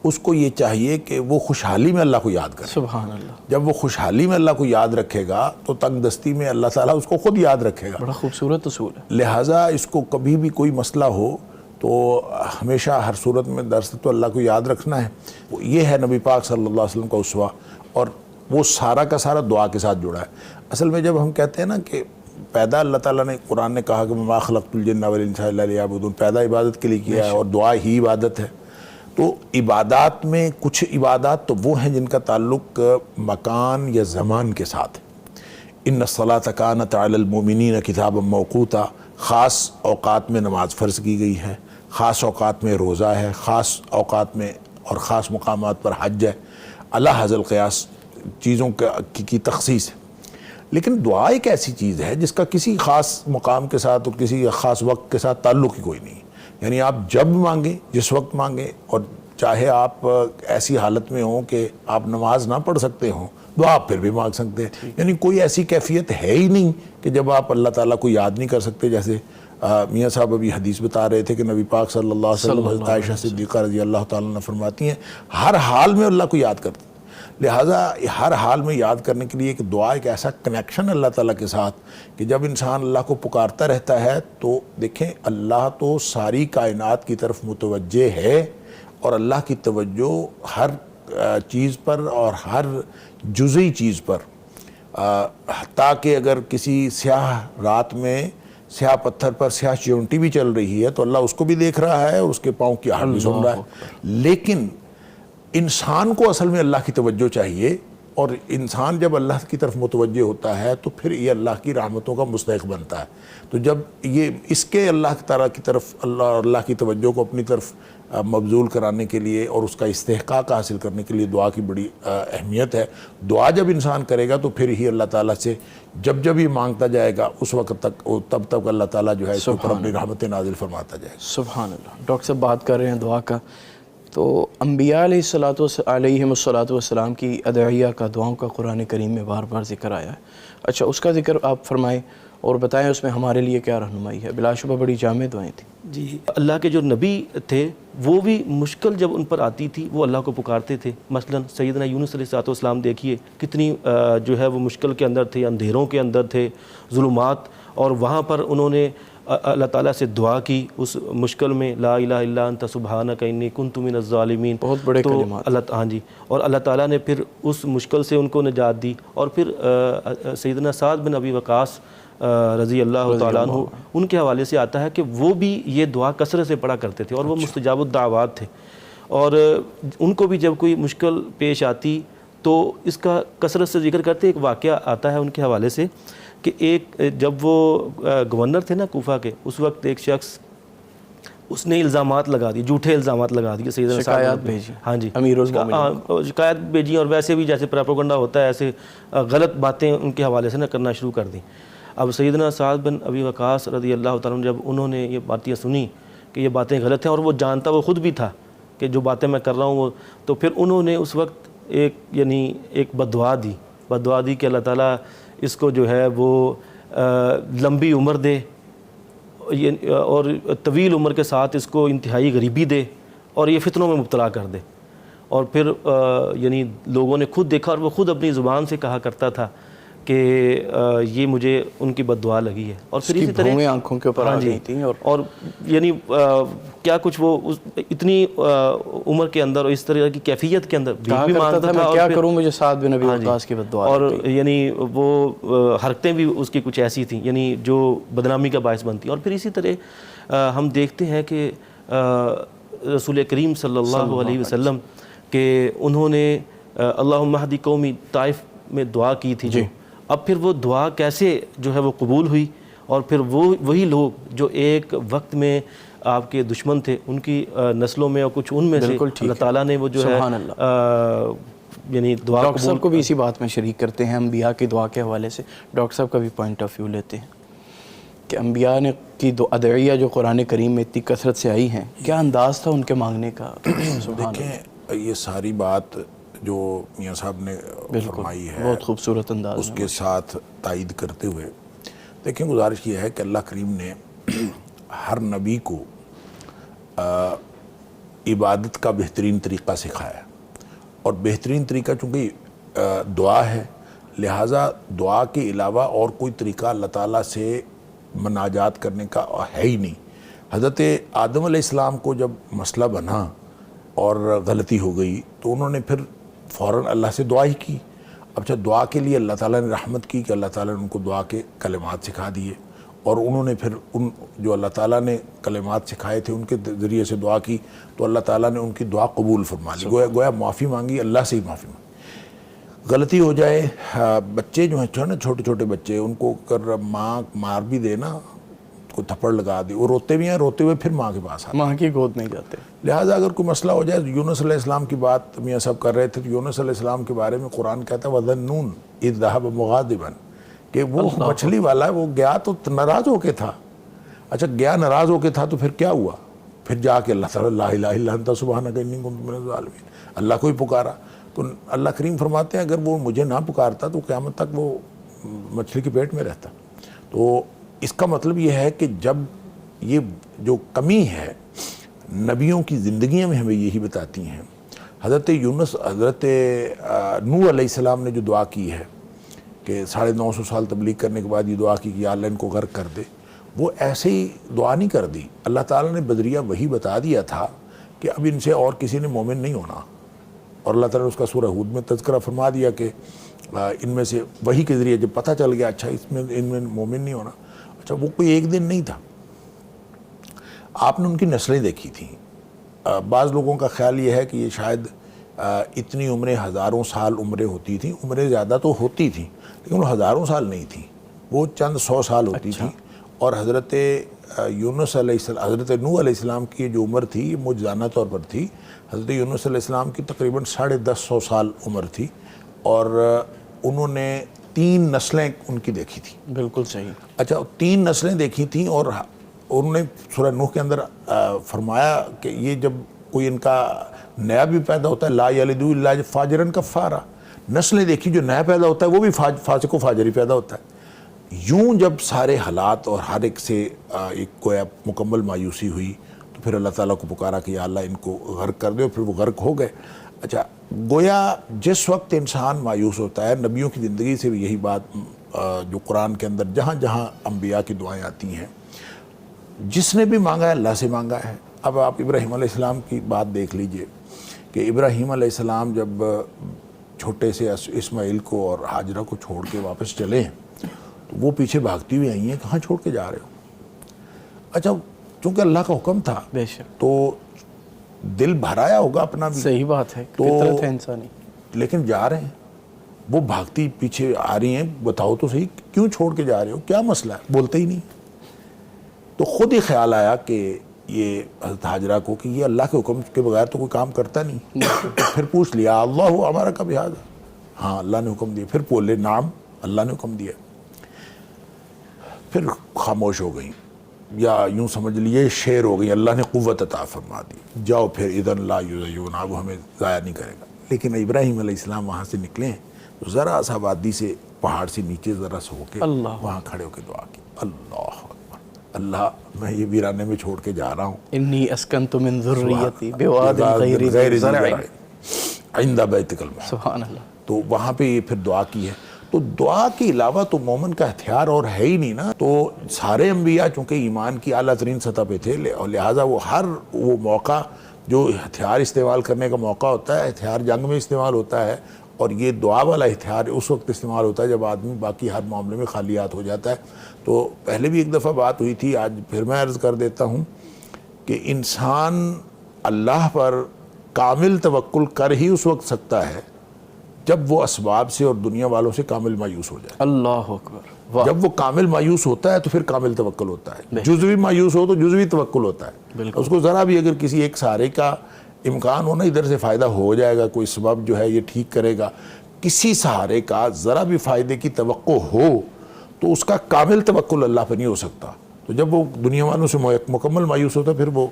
اس کو یہ چاہیے کہ وہ خوشحالی میں اللہ کو یاد کرے۔
سبحان اللہ،
جب وہ خوشحالی میں اللہ کو یاد رکھے گا تو تنگ دستی میں اللہ تعالیٰ اس کو خود یاد رکھے گا۔
بڑا خوبصورت اصول ہے۔
لہٰذا اس کو کبھی بھی کوئی مسئلہ ہو تو ہمیشہ ہر صورت میں درست تو اللہ کو یاد رکھنا ہے۔ یہ ہے نبی پاک صلی اللہ علیہ وسلم کا اسوہ، اور وہ سارا کا سارا دعا کے ساتھ جڑا ہے۔ اصل میں جب ہم کہتے ہیں نا کہ پیدا اللہ تعالیٰ نے، قرآن نے کہا کہ ما خلقت الجن والانس الا لیعبدون، پیدا عبادت کے لیے کیا ہے، اور دعا ہی عبادت ہے۔ تو عبادات میں کچھ عبادات تو وہ ہیں جن کا تعلق مکان یا زمان کے ساتھ ہے۔ ان الصلاۃ کانت علی المؤمنین کتابا موقوتا، خاص اوقات میں نماز فرض کی گئی ہے، خاص اوقات میں روزہ ہے، خاص اوقات میں اور خاص مقامات پر حج ہے، علی حظ القیاس چیزوں کی تخصیص ہے۔ لیکن دعا ایک ایسی چیز ہے جس کا کسی خاص مقام کے ساتھ اور کسی خاص وقت کے ساتھ تعلق ہی کوئی نہیں، یعنی آپ جب مانگیں، جس وقت مانگیں، اور چاہے آپ ایسی حالت میں ہوں کہ آپ نماز نہ پڑھ سکتے ہوں، دعا آپ پھر بھی مانگ سکتے ہیں۔ یعنی کوئی ایسی کیفیت ہے ہی نہیں کہ جب آپ اللہ تعالیٰ کو یاد نہیں کر سکتے۔ جیسے میاں صاحب ابھی حدیث بتا رہے تھے کہ نبی پاک صلی اللہ علیہ وسلم، حضرت عائشہ صدیقہ رضی اللہ تعالیٰ عنہ فرماتی ہیں ہر حال میں اللہ کو یاد کرتے ہیں۔ لہٰذا ہر حال میں یاد کرنے کے لیے ایک دعا، ایک ایسا کنیکشن اللہ تعالیٰ کے ساتھ کہ جب انسان اللہ کو پکارتا رہتا ہے تو دیکھیں اللہ تو ساری کائنات کی طرف متوجہ ہے، اور اللہ کی توجہ ہر چیز پر اور ہر جزئی چیز پر، تاکہ اگر کسی سیاہ رات میں سیاہ پتھر پر سیاہ چیونٹی بھی چل رہی ہے تو اللہ اس کو بھی دیکھ رہا ہے اور اس کے پاؤں کی آہٹ بھی سن رہا ہے۔ لیکن انسان کو اصل میں اللہ کی توجہ چاہیے، اور انسان جب اللہ کی طرف متوجہ ہوتا ہے تو پھر یہ اللہ کی رحمتوں کا مستحق بنتا ہے۔ تو جب یہ اس کے اللہ تعالیٰ کی طرف اللہ کی توجہ کو اپنی طرف مبذول کرانے کے لیے اور اس کا استحقاق حاصل کرنے کے لیے دعا کی بڑی اہمیت ہے۔ دعا جب انسان کرے گا تو پھر ہی اللہ تعالیٰ سے جب یہ مانگتا جائے گا اس وقت تک تب اللہ تعالیٰ جو ہے اس کے اوپر اپنی رحمتیں نازل فرماتا جائے گا۔
سبحان اللہ۔ ڈاکٹر صاحب بات کر رہے ہیں دعا کا، تو انبیاء علیہم الصلاۃ والسلام کی ادعیہ کا، دعاؤں کا قرآن کریم میں بار بار ذکر آیا ہے۔ اچھا، اس کا ذکر آپ فرمائیں اور بتائیں اس میں ہمارے لیے کیا رہنمائی ہے۔ بلا شبہ بڑی جامع دعائیں تھیں۔
جی، اللہ کے جو نبی تھے وہ بھی مشکل جب ان پر آتی تھی وہ اللہ کو پکارتے تھے۔ مثلا سیدنا یونس علیہ السلام دیکھیے کتنی جو ہے وہ مشکل کے اندر تھے، اندھیروں کے اندر تھے، ظلمات، اور وہاں پر انہوں نے اللہ تعالیٰ سے دعا کی اس مشکل میں، لا الہ الا انت سبحانک انی کنت من الظالمین۔
بہت بڑے کلمات۔
ہاں جی، اور اللہ تعالیٰ نے پھر اس مشکل سے ان کو نجات دی۔ اور پھر سیدنا سعد بن ابی وقاص رضی اللہ تعالیٰ عنہ، ان کے حوالے سے آتا ہے کہ وہ بھی یہ دعا کثرت سے پڑھا کرتے تھے، اور وہ مستجاب الدعوات تھے، اور ان کو بھی جب کوئی مشکل پیش آتی تو اس کا کثرت سے ذکر کرتے۔ ایک واقعہ آتا ہے ان کے حوالے سے کہ جب وہ گورنر تھے نا کوفہ کے، اس وقت ایک شخص اس نے الزامات لگا دیے, جھوٹے الزامات لگا دیے سیدنا
شکایات بھیجی,
ہاں جی
امیر المومنین
شکایت بھیجی, اور ویسے بھی جیسے پروپیگنڈا ہوتا ہے ایسے غلط باتیں ان کے حوالے سے نہ کرنا شروع کر دیں. اب سیدنا سعد بن ابی وقاص رضی اللہ تعالیٰ عنہ جب انہوں نے یہ باتیں سنی کہ یہ باتیں غلط ہیں, اور وہ جانتا وہ خود بھی تھا کہ جو باتیں میں کر رہا ہوں وہ, تو پھر انہوں نے اس وقت ایک بددعا دی کہ اللہ تعالیٰ اس کو جو ہے وہ لمبی عمر دے اور طویل عمر کے ساتھ اس کو انتہائی غریبی دے اور یہ فتنوں میں مبتلا کر دے. اور پھر لوگوں نے خود دیکھا, اور وہ خود اپنی زبان سے کہا کرتا تھا کہ یہ مجھے ان کی بد دعا لگی ہے. اور پھر اسی طرح
آنکھوں کے اوپر آ گئی تھیں,
اور کیا کچھ وہ اتنی عمر کے اندر اور اس طرح کی کیفیت کے اندر بھی مانتا تھا,
کیا کروں مجھے سعد بن ابی وقاص کی بد دعا,
اور وہ حرکتیں بھی اس کی کچھ ایسی تھیں جو بدنامی کا باعث بنتی. اور پھر اسی طرح ہم دیکھتے ہیں کہ رسول کریم صلی اللہ علیہ وسلم کہ انہوں نے اللہم اہدی قومی طائف میں دعا کی تھی جو, اب پھر وہ دعا کیسے جو ہے وہ قبول ہوئی, اور پھر وہی لوگ جو ایک وقت میں آپ کے دشمن تھے ان کی نسلوں میں اور کچھ ان میں سے اللہ تعالیٰ نے وہ جو ہے دعا.
ڈاکٹر صاحب کو بھی اسی بات میں شریک کرتے ہیں, انبیاء کی دعا کے حوالے سے ڈاکٹر صاحب کا بھی پوائنٹ آف ویو لیتے ہیں کہ انبیاء نے کی ادعیہ جو قرآن کریم میں اتنی کثرت سے آئی ہیں, کیا انداز تھا ان کے مانگنے کا؟
دیکھیں یہ ساری بات جو میاں صاحب نے فرمائی ہے
بہت خوبصورت انداز,
اس کے ساتھ تائید کرتے ہوئے دیکھیں گزارش یہ ہے کہ اللہ کریم نے ہر نبی کو عبادت کا بہترین طریقہ سکھایا, اور بہترین طریقہ چونکہ دعا ہے, لہٰذا دعا کے علاوہ اور کوئی طریقہ اللہ تعالیٰ سے مناجات کرنے کا ہے ہی نہیں. حضرت آدم علیہ السلام کو جب مسئلہ بنا اور غلطی ہو گئی تو انہوں نے پھر فوراً اللہ سے دعا ہی کی. اچھا, دعا کے لیے اللہ تعالیٰ نے رحمت کی کہ اللہ تعالیٰ نے ان کو دعا کے کلمات سکھا دیے, اور انہوں نے پھر ان جو اللہ تعالیٰ نے کلمات سکھائے تھے ان کے ذریعے سے دعا کی تو اللہ تعالیٰ نے ان کی دعا قبول فرما لی. گویا معافی مانگی, اللہ سے ہی معافی مانگی. غلطی ہو جائے, بچے جو ہیں نا چھوٹے چھوٹے بچے, ان کو اگر ماں مار بھی دے نا, کو تھپڑ لگا دے, وہ روتے بھی ہیں, روتے ہوئے پھر ماں کے پاس آتے,
ماں کی گود نہیں جاتے.
لہٰذا اگر کوئی مسئلہ ہو جائے, یونس علیہ السلام کی بات میاں صاحب کر رہے تھے, تو یونس علیہ السلام کے بارے میں قرآن کہتا ہے وَذَنُّونَ إِذْ ذَهَبَ مُغَاضِبًا, کہ وہ مچھلی والا ہے, وہ گیا تو ناراض ہو کے تھا. اچھا, گیا ناراض ہو کے تھا تو پھر کیا ہوا؟ پھر جا کے اللہ تعالیٰ لا الہ الا انت سبحانک انی کنت من الظالمین, اللہ کو ہی پکارا. تو اللہ کریم فرماتے ہیں اگر وہ مجھے نہ پکارتا تو قیامت تک وہ مچھلی کے پیٹ میں رہتا. تو اس کا مطلب یہ ہے کہ جب یہ جو کمی ہے نبیوں کی زندگیاں میں ہمیں یہی بتاتی ہیں. حضرت نوح علیہ السلام نے جو دعا کی ہے کہ 950 سال تبلیغ کرنے کے بعد یہ دعا کی کہ یا اللہ ان کو غرق کر دے, وہ ایسے ہی دعا نہیں کر دی. اللہ تعالیٰ نے بدریہ وہی بتا دیا تھا کہ اب ان سے اور کسی نے مومن نہیں ہونا, اور اللہ تعالیٰ نے اس کا سورہ ہود میں تذکرہ فرما دیا کہ ان میں سے وہی کے ذریعے جب پتہ چل گیا اچھا ان میں مومن نہیں ہونا. اچھا, وہ کوئی ایک دن نہیں تھا, آپ نے ان کی نسلیں دیکھی تھیں. بعض لوگوں کا خیال یہ ہے کہ یہ شاید اتنی عمریں ہزاروں سال عمریں ہوتی تھیں, عمریں زیادہ تو ہوتی تھیں لیکن وہ ہزاروں سال نہیں تھیں, وہ چند 100 سال ہوتی تھیں. اور حضرت یونس علیہ السلام, حضرت نوح علیہ السلام کی جو عمر تھی یہ معجزانہ طور پر تھی. حضرت یونس علیہ السلام کی تقریباً 150 سال عمر تھی, اور انہوں نے 3 نسلیں ان کی دیکھی تھیں.
بالکل صحیح.
اچھا, 3 نسلیں دیکھی تھیں, اور انہوں نے سورہ نوح کے اندر فرمایا کہ یہ جب کوئی ان کا نیا بھی پیدا ہوتا ہے لا یلد الا فاجرا کفارا, نسلیں دیکھی جو نیا پیدا ہوتا ہے وہ بھی فاسق و فاجری پیدا ہوتا ہے. یوں جب سارے حالات اور ہر ایک سے ایک کوئی مکمل مایوسی ہوئی تو پھر اللہ تعالیٰ کو پکارا کہ یا اللہ ان کو غرق کر دے, اور پھر وہ غرق ہو گئے. اچھا, گویا جس وقت انسان مایوس ہوتا ہے, نبیوں کی زندگی سے بھی یہی بات جو قرآن کے اندر جہاں جہاں انبیاء کی دعائیں آتی ہیں, جس نے بھی مانگا ہے اللہ سے مانگا ہے. اب آپ ابراہیم علیہ السلام کی بات دیکھ لیجئے کہ ابراہیم علیہ السلام جب چھوٹے سے اسماعیل کو اور ہاجرہ کو چھوڑ کے واپس چلے ہیں تو وہ پیچھے بھاگتی ہوئی آئی ہیں, کہاں چھوڑ کے جا رہے ہو؟ اچھا, چونکہ اللہ کا حکم تھا
بے شک
تو دل بھرایا ہوگا اپنا بھی,
صحیح بات ہے, فطرت ہے انسانی,
لیکن جا رہے ہیں, وہ بھاگتی پیچھے آ رہی ہیں. بتاؤ تو صحیح کیوں چھوڑ کے جا رہے ہو, کیا مسئلہ ہے؟ بولتے ہی نہیں. تو خود ہی خیال آیا کہ یہ حضرت حاجرہ کو کہ یہ اللہ کے حکم کے بغیر تو کوئی کام کرتا نہیں. پھر پوچھ لیا اللہ ہمارا کب یاد ہے, ہاں اللہ نے حکم دیا. پھر بولے نعم اللہ نے حکم دیا. پھر خاموش ہو گئیں, یا یوں سمجھ لیے شیر ہو گئی, اللہ نے قوت عطا فرما دی, جاؤ پھر اذن لا یضیعون, اب ہمیں ضائع نہیں کرے گا. لیکن ابراہیم علیہ السلام وہاں سے نکلے تو ذرا سا وادی سے پہاڑ سے نیچے ذرا سا ہو کے وہاں کھڑے ہو کے دعا کی, اللہ اکبر, اللہ میں یہ ویرانے میں چھوڑ کے جا رہا ہوں,
انی اسکنت من ذریتی بواد غیر ذی زرع
عند بیتک المحرم.
سبحان اللہ.
تو وہاں پہ یہ پھر دعا کی ہے. تو دعا کے علاوہ تو مومن کا ہتھیار اور ہے ہی نہیں نا. تو سارے انبیاء چونکہ ایمان کی اعلیٰ ترین سطح پہ تھے, اور لہٰذا وہ ہر وہ موقع جو ہتھیار استعمال کرنے کا موقع ہوتا ہے, ہتھیار جنگ میں استعمال ہوتا ہے, اور یہ دعا والا ہتھیار اس وقت استعمال ہوتا ہے جب آدمی باقی ہر معاملے میں خالی ہاتھ ہو جاتا ہے. تو پہلے بھی ایک دفعہ بات ہوئی تھی, آج پھر میں عرض کر دیتا ہوں کہ انسان اللہ پر کامل توکل کر ہی اس وقت سکتا ہے جب وہ اسباب سے اور دنیا والوں سے کامل مایوس ہو جائے.
اللہ اکبر.
جب وہ کامل مایوس ہوتا ہے تو پھر کامل توکل ہوتا ہے. جزوی مایوس ہو تو جزوی توکل ہوتا ہے. اس کو ذرا بھی اگر کسی ایک سہارے کا امکان ہو نا, ادھر سے فائدہ ہو جائے گا, کوئی سبب جو ہے یہ ٹھیک کرے گا, کسی سہارے کا ذرا بھی فائدے کی توقع ہو تو اس کا کامل توکل اللہ پر نہیں ہو سکتا. تو جب وہ دنیا والوں سے مکمل مایوس ہوتا ہے پھر وہ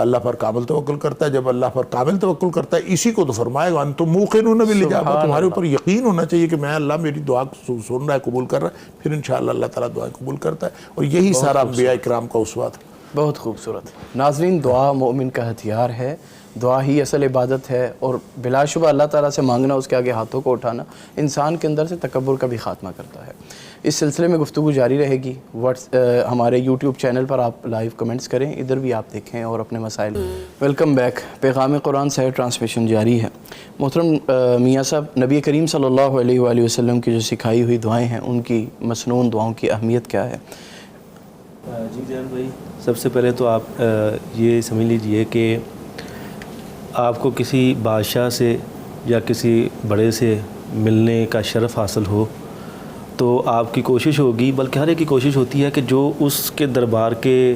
اللہ پر کامل توکل کرتا ہے. جب اللہ پر کامل توکل کرتا ہے, اسی کو تو فرمائے گا انتم موقنون بالاجابہ, تمہارے اوپر یقین ہونا چاہیے کہ میں اللہ میری دعا سن رہا ہے, قبول کر رہا ہے, پھر انشاءاللہ اللہ تعالیٰ دعائیں قبول کرتا ہے. اور یہی سارا انبیاء اکرام کا اسوہ تھا.
بہت خوبصورت. ناظرین, دعا مومن کا ہتھیار ہے, دعا ہی اصل عبادت ہے, اور بلا شبہ اللہ تعالیٰ سے مانگنا, اس کے آگے ہاتھوں کو اٹھانا انسان کے اندر سے تکبر کا بھی خاتمہ کرتا ہے. اس سلسلے میں گفتگو جاری رہے گی. ہمارے یوٹیوب چینل پر آپ لائیو کمنٹس کریں, ادھر بھی آپ دیکھیں اور اپنے مسائل. Welcome back. پیغام قرآن سے ٹرانسمیشن جاری ہے. محترم میاں صاحب, نبی کریم صلی اللہ علیہ وآلہ وسلم کی جو سکھائی ہوئی دعائیں ہیں, ان کی مسنون دعاؤں کی اہمیت کیا ہے؟
جی زیان بھائی, سب سے پہلے تو آپ یہ سمجھ لیجئے کہ آپ کو کسی بادشاہ سے یا کسی بڑے سے ملنے کا شرف حاصل ہو تو آپ کی کوشش ہوگی, بلکہ ہر ایک کی کوشش ہوتی ہے کہ جو اس کے دربار کے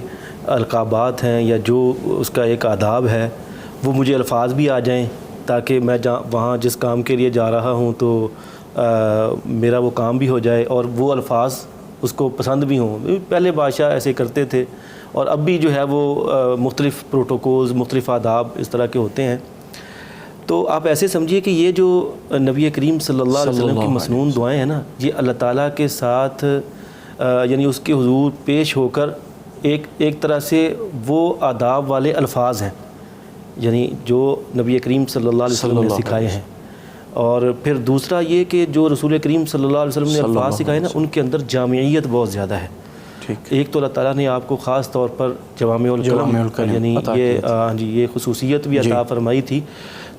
القابات ہیں یا جو اس کا ایک آداب ہے وہ مجھے الفاظ بھی آ جائیں, تاکہ میں وہاں جس کام کے لیے جا رہا ہوں تو میرا وہ کام بھی ہو جائے اور وہ الفاظ اس کو پسند بھی ہوں. پہلے بادشاہ ایسے کرتے تھے, اور اب بھی جو ہے وہ مختلف پروٹوکولز, مختلف آداب اس طرح کے ہوتے ہیں. تو آپ ایسے سمجھیے کہ یہ جو نبی کریم صلی اللہ علیہ وسلم کی مسنون دعائیں ہیں نا, یہ اللہ تعالیٰ کے ساتھ یعنی اس کے حضور پیش ہو کر ایک طرح سے وہ آداب والے الفاظ ہیں, یعنی جو نبی کریم صلی اللہ علیہ وسلم نے سکھائے ہیں. اور پھر دوسرا یہ کہ جو رسول کریم صلی اللہ علیہ وسلم نے الفاظ سکھائے نا, ان کے اندر جامعیت بہت زیادہ ہے. ایک تو اللہ تعالیٰ نے آپ کو خاص طور پر جوامع الکلم یعنی یہ خصوصیت بھی عطا فرمائی تھی.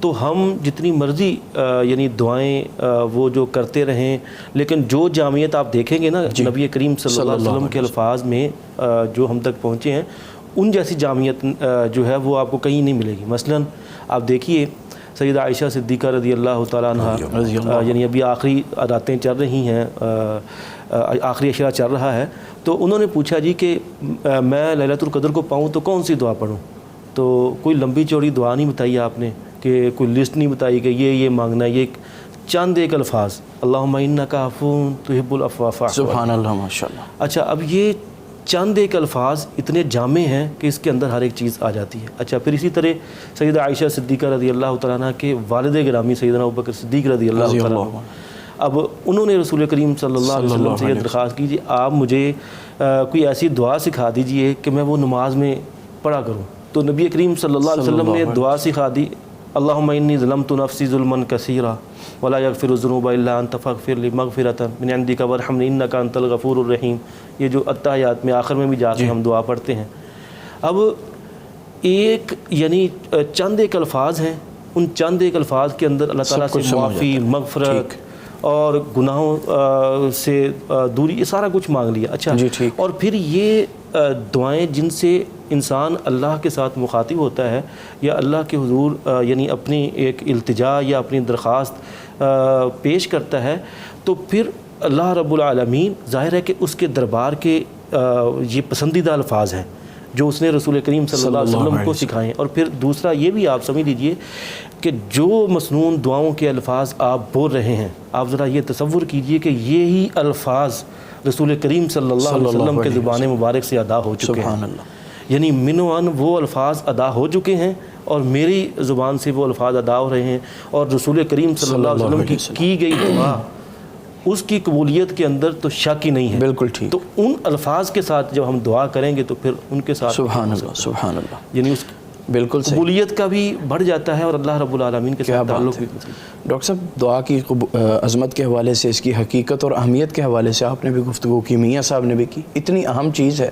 تو ہم جتنی مرضی یعنی دعائیں وہ جو کرتے رہیں, لیکن جو جامعیت آپ دیکھیں گے نا نبی کریم صلی اللہ علیہ وسلم کے الفاظ میں جو ہم تک پہنچے ہیں, ان جیسی جامعیت جو ہے وہ آپ کو کہیں نہیں ملے گی. مثلا آپ دیکھیے سیدہ عائشہ صدیقہ رضی اللہ تعالیٰ عنہ, یعنی ابھی آخری راتیں چل رہی ہیں, آخری عشرہ چل رہا ہے, تو انہوں نے پوچھا جی کہ میں لیلۃ القدر کو پاؤں تو کون سی دعا پڑھوں؟ تو کوئی لمبی چوڑی دعا نہیں بتائی آپ نے, کہ کوئی لسٹ نہیں بتائی کہ یہ مانگنا ہے. یہ چند ایک الفاظ, اللہم انکا عفو تحب العفو فاعف عنی.
سبحان اللہ, ماشاء اللہ.
اچھا, اب یہ چند ایک الفاظ اتنے جامع ہیں کہ اس کے اندر ہر ایک چیز آ جاتی ہے. اچھا, پھر اسی طرح سیدہ عائشہ صدیقہ رضی اللہ تعالیٰ عنہ کے والد گرامی سیدنا ابوبکر صدیق رضی اللہ تعالیٰ عنہ, اب انہوں نے رسول کریم صلی اللہ علیہ وسلم سے یہ درخواست کیجیے آپ مجھے کوئی ایسی دعا سکھا دیجئے کہ میں وہ نماز میں پڑھا کروں. تو نبی کریم صلی اللہ علیہ وسلم نے دعا سکھا دی, اللہم انی ظلمت نفسی ظلما کثیرا ولا یغفر الذنوب الا انت فاغفر لی مغفرۃ من عندک وارحمنی انک انت الغفور الرحیم. یہ جو التحیات میں آخر میں بھی جا کے ہم دعا پڑھتے ہیں. اب ایک یعنی چند ایک الفاظ ہیں, ان چند ایک الفاظ کے اندر اللہ تعالیٰ سے معافی, مغفرت اور گناہوں سے دوری, یہ سارا کچھ مانگ لیا. اچھا, اور پھر یہ دعائیں جن سے انسان اللہ کے ساتھ مخاطب ہوتا ہے یا اللہ کے حضور یعنی اپنی ایک التجا یا اپنی درخواست پیش کرتا ہے, تو پھر اللہ رب العالمین ظاہر ہے کہ اس کے دربار کے یہ پسندیدہ الفاظ ہیں جو اس نے رسول کریم صلی اللہ علیہ وسلم کو سکھائیں. اور پھر دوسرا یہ بھی آپ سمجھ لیجئے کہ جو مسنون دعاؤں کے الفاظ آپ بول رہے ہیں، آپ ذرا یہ تصور کیجئے کہ یہی الفاظ رسول کریم صلی اللہ علیہ وسلم کے زبان مبارک سے ادا ہو چکے ہیں. یعنی من و عن وہ الفاظ ادا ہو چکے ہیں اور میری زبان سے وہ الفاظ ادا ہو رہے ہیں، اور رسول کریم صلی اللہ علیہ وسلم کی گئی دعا اس کی قبولیت کے اندر تو شک ہی نہیں ہے.
بالکل ٹھیک.
تو ان الفاظ کے ساتھ جب ہم دعا کریں گے تو پھر ان کے ساتھ
سبحان اللہ سبحان اللہ،
یعنی اس
بالکل صحیح،
قبولیت کا بھی بڑھ جاتا ہے اور اللہ رب العالمین کے ساتھ تعلق بھی.
ڈاکٹر صاحب دعا کی عظمت کے حوالے سے، اس کی حقیقت اور اہمیت کے حوالے سے آپ نے بھی گفتگو کی، میاں صاحب نے بھی کی. اتنی اہم چیز ہے،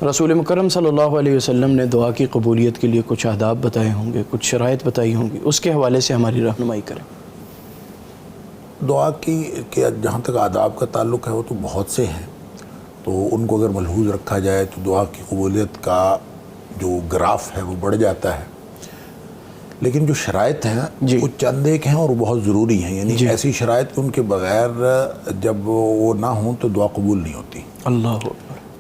رسول مکرم صلی اللہ علیہ وسلم نے دعا کی قبولیت کے لیے کچھ آداب بتائے ہوں گے، کچھ شرائط بتائی ہوں گی، اس کے حوالے سے ہماری رہنمائی کریں.
دعا کی کہ جہاں تک آداب کا تعلق ہے وہ تو بہت سے ہیں، تو ان کو اگر ملحوظ رکھا جائے تو دعا کی قبولیت کا جو گراف ہے وہ بڑھ جاتا ہے. لیکن جو شرائط ہیں وہ چند ایک ہیں اور وہ بہت ضروری ہیں. یعنی ایسی شرائط کہ ان کے بغیر جب وہ نہ ہوں تو دعا قبول نہیں ہوتی.
اللہ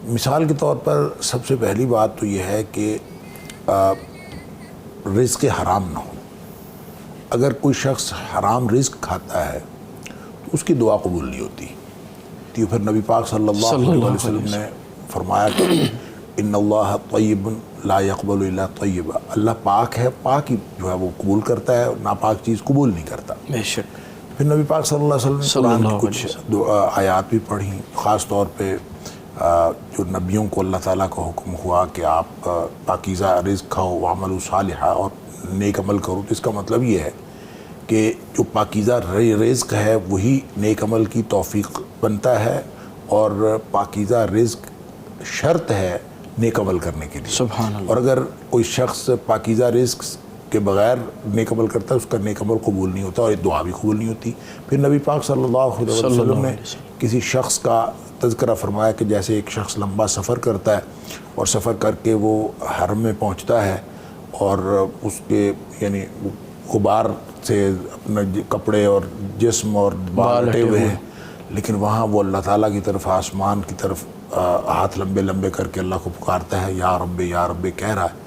مثال کے طور پر سب سے پہلی بات تو یہ ہے کہ رزق حرام نہ ہو. اگر کوئی شخص حرام رزق کھاتا ہے تو اس کی دعا قبول نہیں ہوتی. تو پھر نبی پاک صلی اللہ علیہ وسلم نے فرمایا کہ ان اللہ طیب لا یقبل الا طیبا، اللہ پاک ہے، پاک ہی جو ہے وہ قبول کرتا ہے، ناپاک چیز قبول نہیں کرتا.
بے شک.
پھر نبی پاک صلی اللہ علیہ وسلم نے قرآن کی کچھ آیات بھی پڑھیں، خاص طور پہ جو نبیوں کو اللہ تعالیٰ کا حکم ہوا کہ آپ پاکیزہ رزق کھاؤ وعملوا صالحا، اور نیک عمل کرو. تو اس کا مطلب یہ ہے کہ جو پاکیزہ رزق ہے وہی نیک عمل کی توفیق بنتا ہے، اور پاکیزہ رزق شرط ہے نیک عمل کرنے کے لیے.
سبحان اللہ.
اور اگر کوئی شخص پاکیزہ رزق کے بغیر نیک عمل کرتا ہے اس کا نیک عمل قبول نہیں ہوتا اور دعا بھی قبول نہیں ہوتی. پھر نبی پاک صلی اللہ علیہ وسلم نے کسی شخص کا تذکرہ فرمایا کہ جیسے ایک شخص لمبا سفر کرتا ہے اور سفر کر کے وہ حرم میں پہنچتا ہے اور اس کے یعنی غبار سے اپنا کپڑے اور جسم اور بال ہٹے ہوئے ہیں، لیکن وہاں وہ اللہ تعالیٰ کی طرف، آسمان کی طرف ہاتھ لمبے لمبے کر کے اللہ کو پکارتا ہے، یا رب کہہ رہا ہے.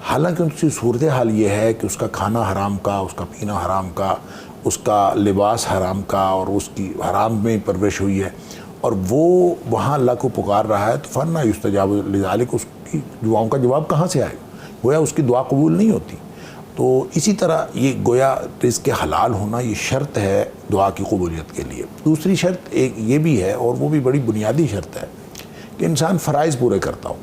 حالانکہ اس کی صورتحال یہ ہے کہ اس کا کھانا حرام کا، اس کا پینا حرام کا، اس کا لباس حرام کا، اور اس کی حرام میں پرورش ہوئی ہے، اور وہ وہاں اللہ کو پکار رہا ہے. تو فَأَنَّىٰ يُسْتَجَابُ لِذَٰلِكَ، اس کی دعاؤں کا جواب کہاں سے آئے گا؟ گویا اس کی دعا قبول نہیں ہوتی. تو اسی طرح یہ گویا رزق کے حلال ہونا یہ شرط ہے دعا کی قبولیت کے لیے. دوسری شرط ایک یہ بھی ہے، اور وہ بھی بڑی بنیادی شرط ہے، کہ انسان فرائض پورے کرتا ہو.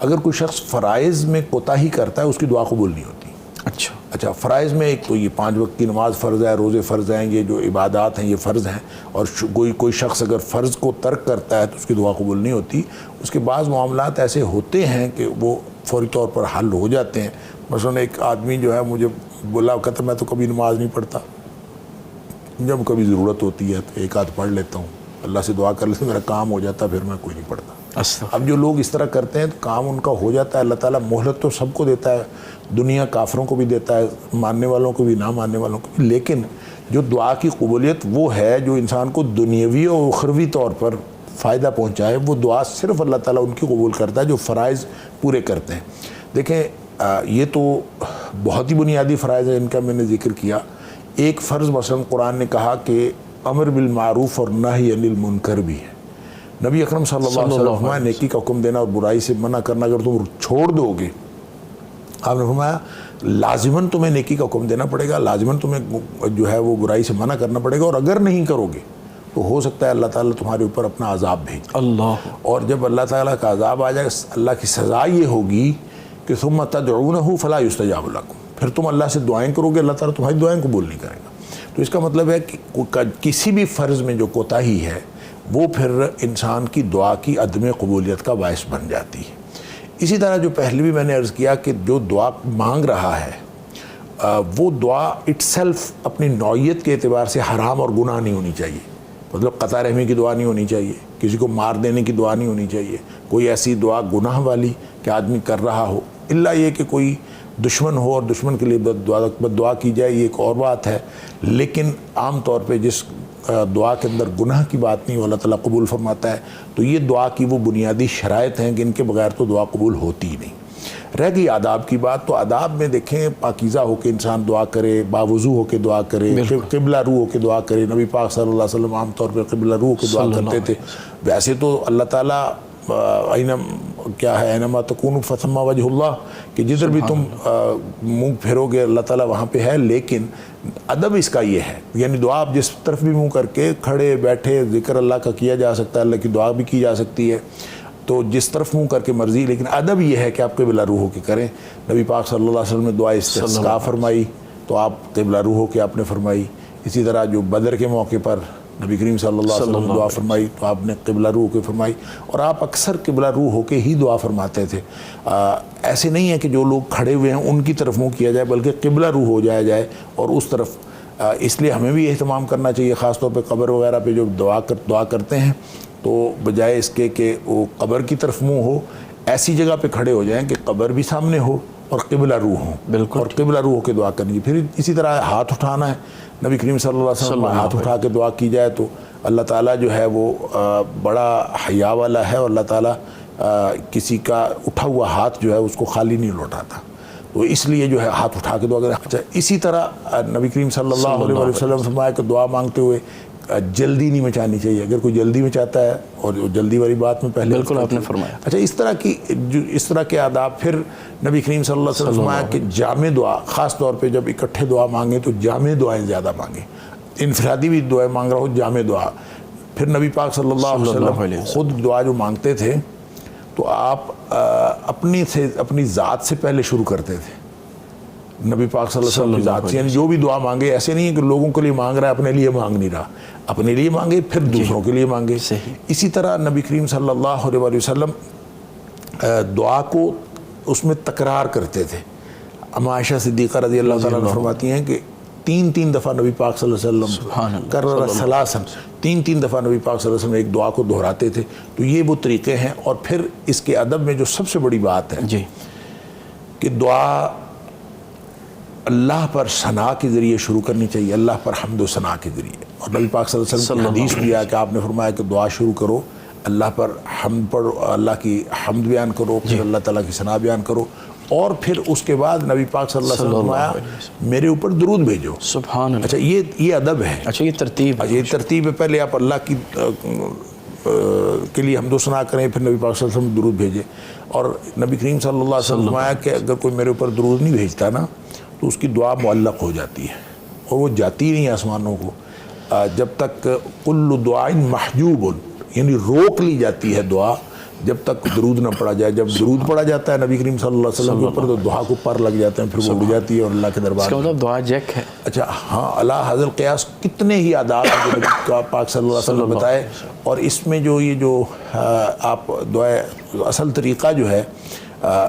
اگر کوئی شخص فرائض میں کوتاہی کرتا ہے اس کی دعا قبول نہیں ہوتی. اچھا فرائض میں ایک تو یہ 5 وقت کی نماز فرض ہے، روزے فرض ہیں، یہ جو عبادات ہیں یہ فرض ہیں، اور کوئی شخص اگر فرض کو ترک کرتا ہے تو اس کی دعا قبول نہیں ہوتی. اس کے بعض معاملات ایسے ہوتے ہیں کہ وہ فوری طور پر حل ہو جاتے ہیں. مثلا ایک آدمی جو ہے مجھے بولا، کہتا میں تو کبھی نماز نہیں پڑھتا، جب کبھی ضرورت ہوتی ہے تو ایک آدھ پڑھ لیتا ہوں، اللہ سے دعا کر لیتا، میرا کام ہو جاتا ہے، پھر میں کوئی نہیں پڑھتا. اب جو لوگ اس طرح کرتے ہیں تو کام ان کا ہو جاتا ہے. اللہ تعالیٰ مہلت تو سب کو دیتا ہے، دنیا کافروں کو بھی دیتا ہے، ماننے والوں کو بھی، نہ ماننے والوں کو بھی. لیکن جو دعا کی قبولیت وہ ہے جو انسان کو دنیاوی اور اخروی طور پر فائدہ پہنچائے، وہ دعا صرف اللہ تعالیٰ ان کی قبول کرتا ہے جو فرائض پورے کرتے ہیں. دیکھیں یہ تو بہت ہی بنیادی فرائض ہیں، ان کا میں نے ذکر کیا. ایک فرض مثلا قرآن نے کہا کہ امر بالمعروف اور نہی عن المنکر بھی ہے. نبی اکرم صلی اللہ علیہ وسلم فرمایا نیکی کا حکم دینا اور برائی سے منع کرنا اگر تم چھوڑ دو گے، آپ نے فرمایا لازماً تمہیں نیکی کا حکم دینا پڑے گا، لازماً تمہیں جو ہے وہ برائی سے منع کرنا پڑے گا، اور اگر نہیں کرو گے تو ہو سکتا ہے اللہ تعالیٰ تمہارے اوپر اپنا عذاب بھیج. اللہ. اور جب اللہ تعالیٰ کا عذاب آ جائے گا، اللہ کی سزا یہ ہوگی کہ ثم تدعونہ فلا یستجاب لکم، پھر تم اللہ سے دعائیں کرو گے، اللہ تعالیٰ تمہاری دعائیں قبول نہیں کرے گا. تو اس کا مطلب ہے کہ کسی بھی فرض میں جو کوتاہی ہے وہ پھر انسان کی دعا کی عدم قبولیت کا باعث بن جاتی ہے. اسی طرح جو پہلے بھی میں نے عرض کیا کہ جو دعا مانگ رہا ہے وہ دعا اٹ سیلف اپنی نوعیت کے اعتبار سے حرام اور گناہ نہیں ہونی چاہیے. مطلب قطع رحمی کی دعا نہیں ہونی چاہیے، کسی کو مار دینے کی دعا نہیں ہونی چاہیے، کوئی ایسی دعا گناہ والی کہ آدمی کر رہا ہو، الا یہ کہ کوئی دشمن ہو اور دشمن کے لیے بد دعا کی جائے، یہ ایک اور بات ہے. لیکن عام طور پہ جس دعا کے اندر گناہ کی بات نہیں، اللہ تعالیٰ قبول فرماتا ہے. تو یہ دعا کی وہ بنیادی شرائط ہیں کہ ان کے بغیر تو دعا قبول ہوتی ہی نہیں. رہ گئی آداب کی بات، تو آداب میں دیکھیں پاکیزہ ہو کے انسان دعا کرے، باوضو ہو کے دعا کرے، قبلہ رو ہو کے دعا کرے. نبی پاک صلی اللہ علیہ وسلم عام طور پر قبلہ رو ہو کے دعا کرتے تھے. ویسے تو اللہ تعالیٰ کیا ہے، اینما تکونوا فثم وجہ اللہ، کہ جدھر بھی تم منہ پھیرو گے اللہ تعالیٰ وہاں پہ ہے. لیکن ادب اس کا یہ ہے، یعنی دعا آپ جس طرف بھی منہ کر کے کھڑے بیٹھے ذکر اللہ کا کیا جا سکتا ہے، اللہ کی دعا بھی کی جا سکتی ہے، تو جس طرف منہ کر کے مرضی. لیکن ادب یہ ہے کہ آپ قبلہ رو ہو کے کریں. نبی پاک صلی اللہ علیہ وسلم نے دعا استسقاء فرمائی تو آپ قبلہ رو ہو کے آپ نے فرمائی. اسی طرح جو بدر کے موقع پر نبی کریم صلی اللہ علیہ وسلم نے دعا فرمائی تو آپ نے قبلہ رو ہو کے فرمائی. اور آپ اکثر قبلہ رو ہو کے ہی دعا فرماتے تھے. ایسے نہیں ہے کہ جو لوگ کھڑے ہوئے ہیں ان کی طرف منہ کیا جائے، بلکہ قبلہ رو ہو جایا جائے اور اس طرف. اس لیے ہمیں بھی اہتمام کرنا چاہیے، خاص طور پہ قبر وغیرہ پہ جو دعا کرتے ہیں تو بجائے اس کے کہ وہ قبر کی طرف منہ ہو، ایسی جگہ پہ کھڑے ہو جائیں کہ قبر بھی سامنے ہو اور قبلہ رو ہوں. بالکل. اور قبلہ رو ہو کے دعا کرنی. پھر اسی طرح ہاتھ اٹھانا ہے. نبی کریم صلی اللہ علیہ وسلم ہاتھ اٹھا کے دعا کی جائے تو اللہ تعالیٰ جو ہے وہ بڑا حیا والا ہے، اور اللہ تعالیٰ کسی کا اٹھا ہوا ہاتھ جو ہے اس کو خالی نہیں لوٹاتا. تو اس لیے جو ہے ہاتھ اٹھا کے دعا کریں. اچھا، اسی طرح نبی کریم صلی اللہ علیہ وسلم فرمایا کہ دعا مانگتے ہوئے جلدی نہیں مچانی چاہیے. اگر کوئی جلدی مچاتا ہے، اور جلدی والی بات میں پہلے
بالکل آپ نے فرمایا.
اچھا، اس طرح کے آداب. پھر نبی کریم صلی اللہ علیہ وسلم فرمایا کہ جامع دعا، خاص طور پہ جب اکٹھے دعا مانگیں تو جامع دعائیں زیادہ مانگیں. انفرادی بھی دعائیں مانگ رہا ہو، جامع دعا. پھر نبی پاک صلی اللہ علیہ وسلم خود دعا جو مانگتے تھے تو آپ اپنی ذات سے پہلے شروع کرتے تھے. نبی پاک صلی اللہ علیہ وسلم کی ذات سے، یعنی جو بھی دعا مانگے، ایسے نہیں ہے کہ لوگوں کے لیے مانگ رہا ہے اپنے لیے مانگ نہیں رہا، اپنے لیے مانگے پھر دوسروں کے لیے مانگے. اسی طرح نبی کریم صلی اللہ علیہ وسلم دعا کو اس میں تکرار کرتے تھے. اما عائشہ صدیقہ رضی اللہ تعالیٰ عنہ فرماتی ہیں کہ تین دفعہ نبی پاک صلی اللہ علیہ وسلم کرر ثلاثاً، تین دفعہ نبی پاک صلی اللہ علیہ وسلم ایک دعا کو دہراتے تھے. تو یہ وہ طریقے ہیں. اور پھر اس کے ادب میں جو سب سے بڑی بات ہے کہ دعا اللہ پر ثنا کے ذریعے شروع کرنی چاہیے، اللہ پر حمد و ثنا کے ذریعے. اور نبی پاک صلی اللہ علیہ وسلم کی حدیث بھی ہے کہ آپ نے فرمایا کہ دعا شروع کرو اللہ پر حمد پڑھو، اللہ کی حمد بیان کرو، پھر اللہ تعالیٰ کی ثنا بیان کرو، اور پھر اس کے بعد نبی پاک صلی اللہ علیہ وسلم فرمایا میرے اوپر درود بھیجو. سبحان اللہ. اچھا، یہ ادب ہے. اچھا، یہ ترتیب ہے. پہلے آپ اللہ کی کے لیے حمد و ثنا کریں، پھر نبی پاک صلی اللہ علیہ وسلم درود بھیجیں. اور نبی کریم صلی اللہ علیہ وسلم فرمایا کہ اگر کوئی میرے اوپر درود نہیں بھیجتا نا تو اس کی دعا معلق ہو جاتی ہے اور وہ جاتی نہیں آسمانوں کو جب تک کل دعا محجوب، یعنی روک لی جاتی ہے دعا جب تک درود نہ پڑھا جائے. جب درود پڑھا جاتا ہے نبی کریم صلی اللہ علیہ وسلم کے اوپر تو دعا کو پر لگ جاتے ہیں، پھر وہ اڑ جاتی ہے اور اللہ کے دربار میں.
مطلب دعا جیک ہے.
اچھا ہاں، اللہ حضر قیاس کتنے ہی آداب نبی پاک صلی اللہ علیہ وسلم بتائے. اور اس میں یہ جو آپ دعا اصل طریقہ جو ہے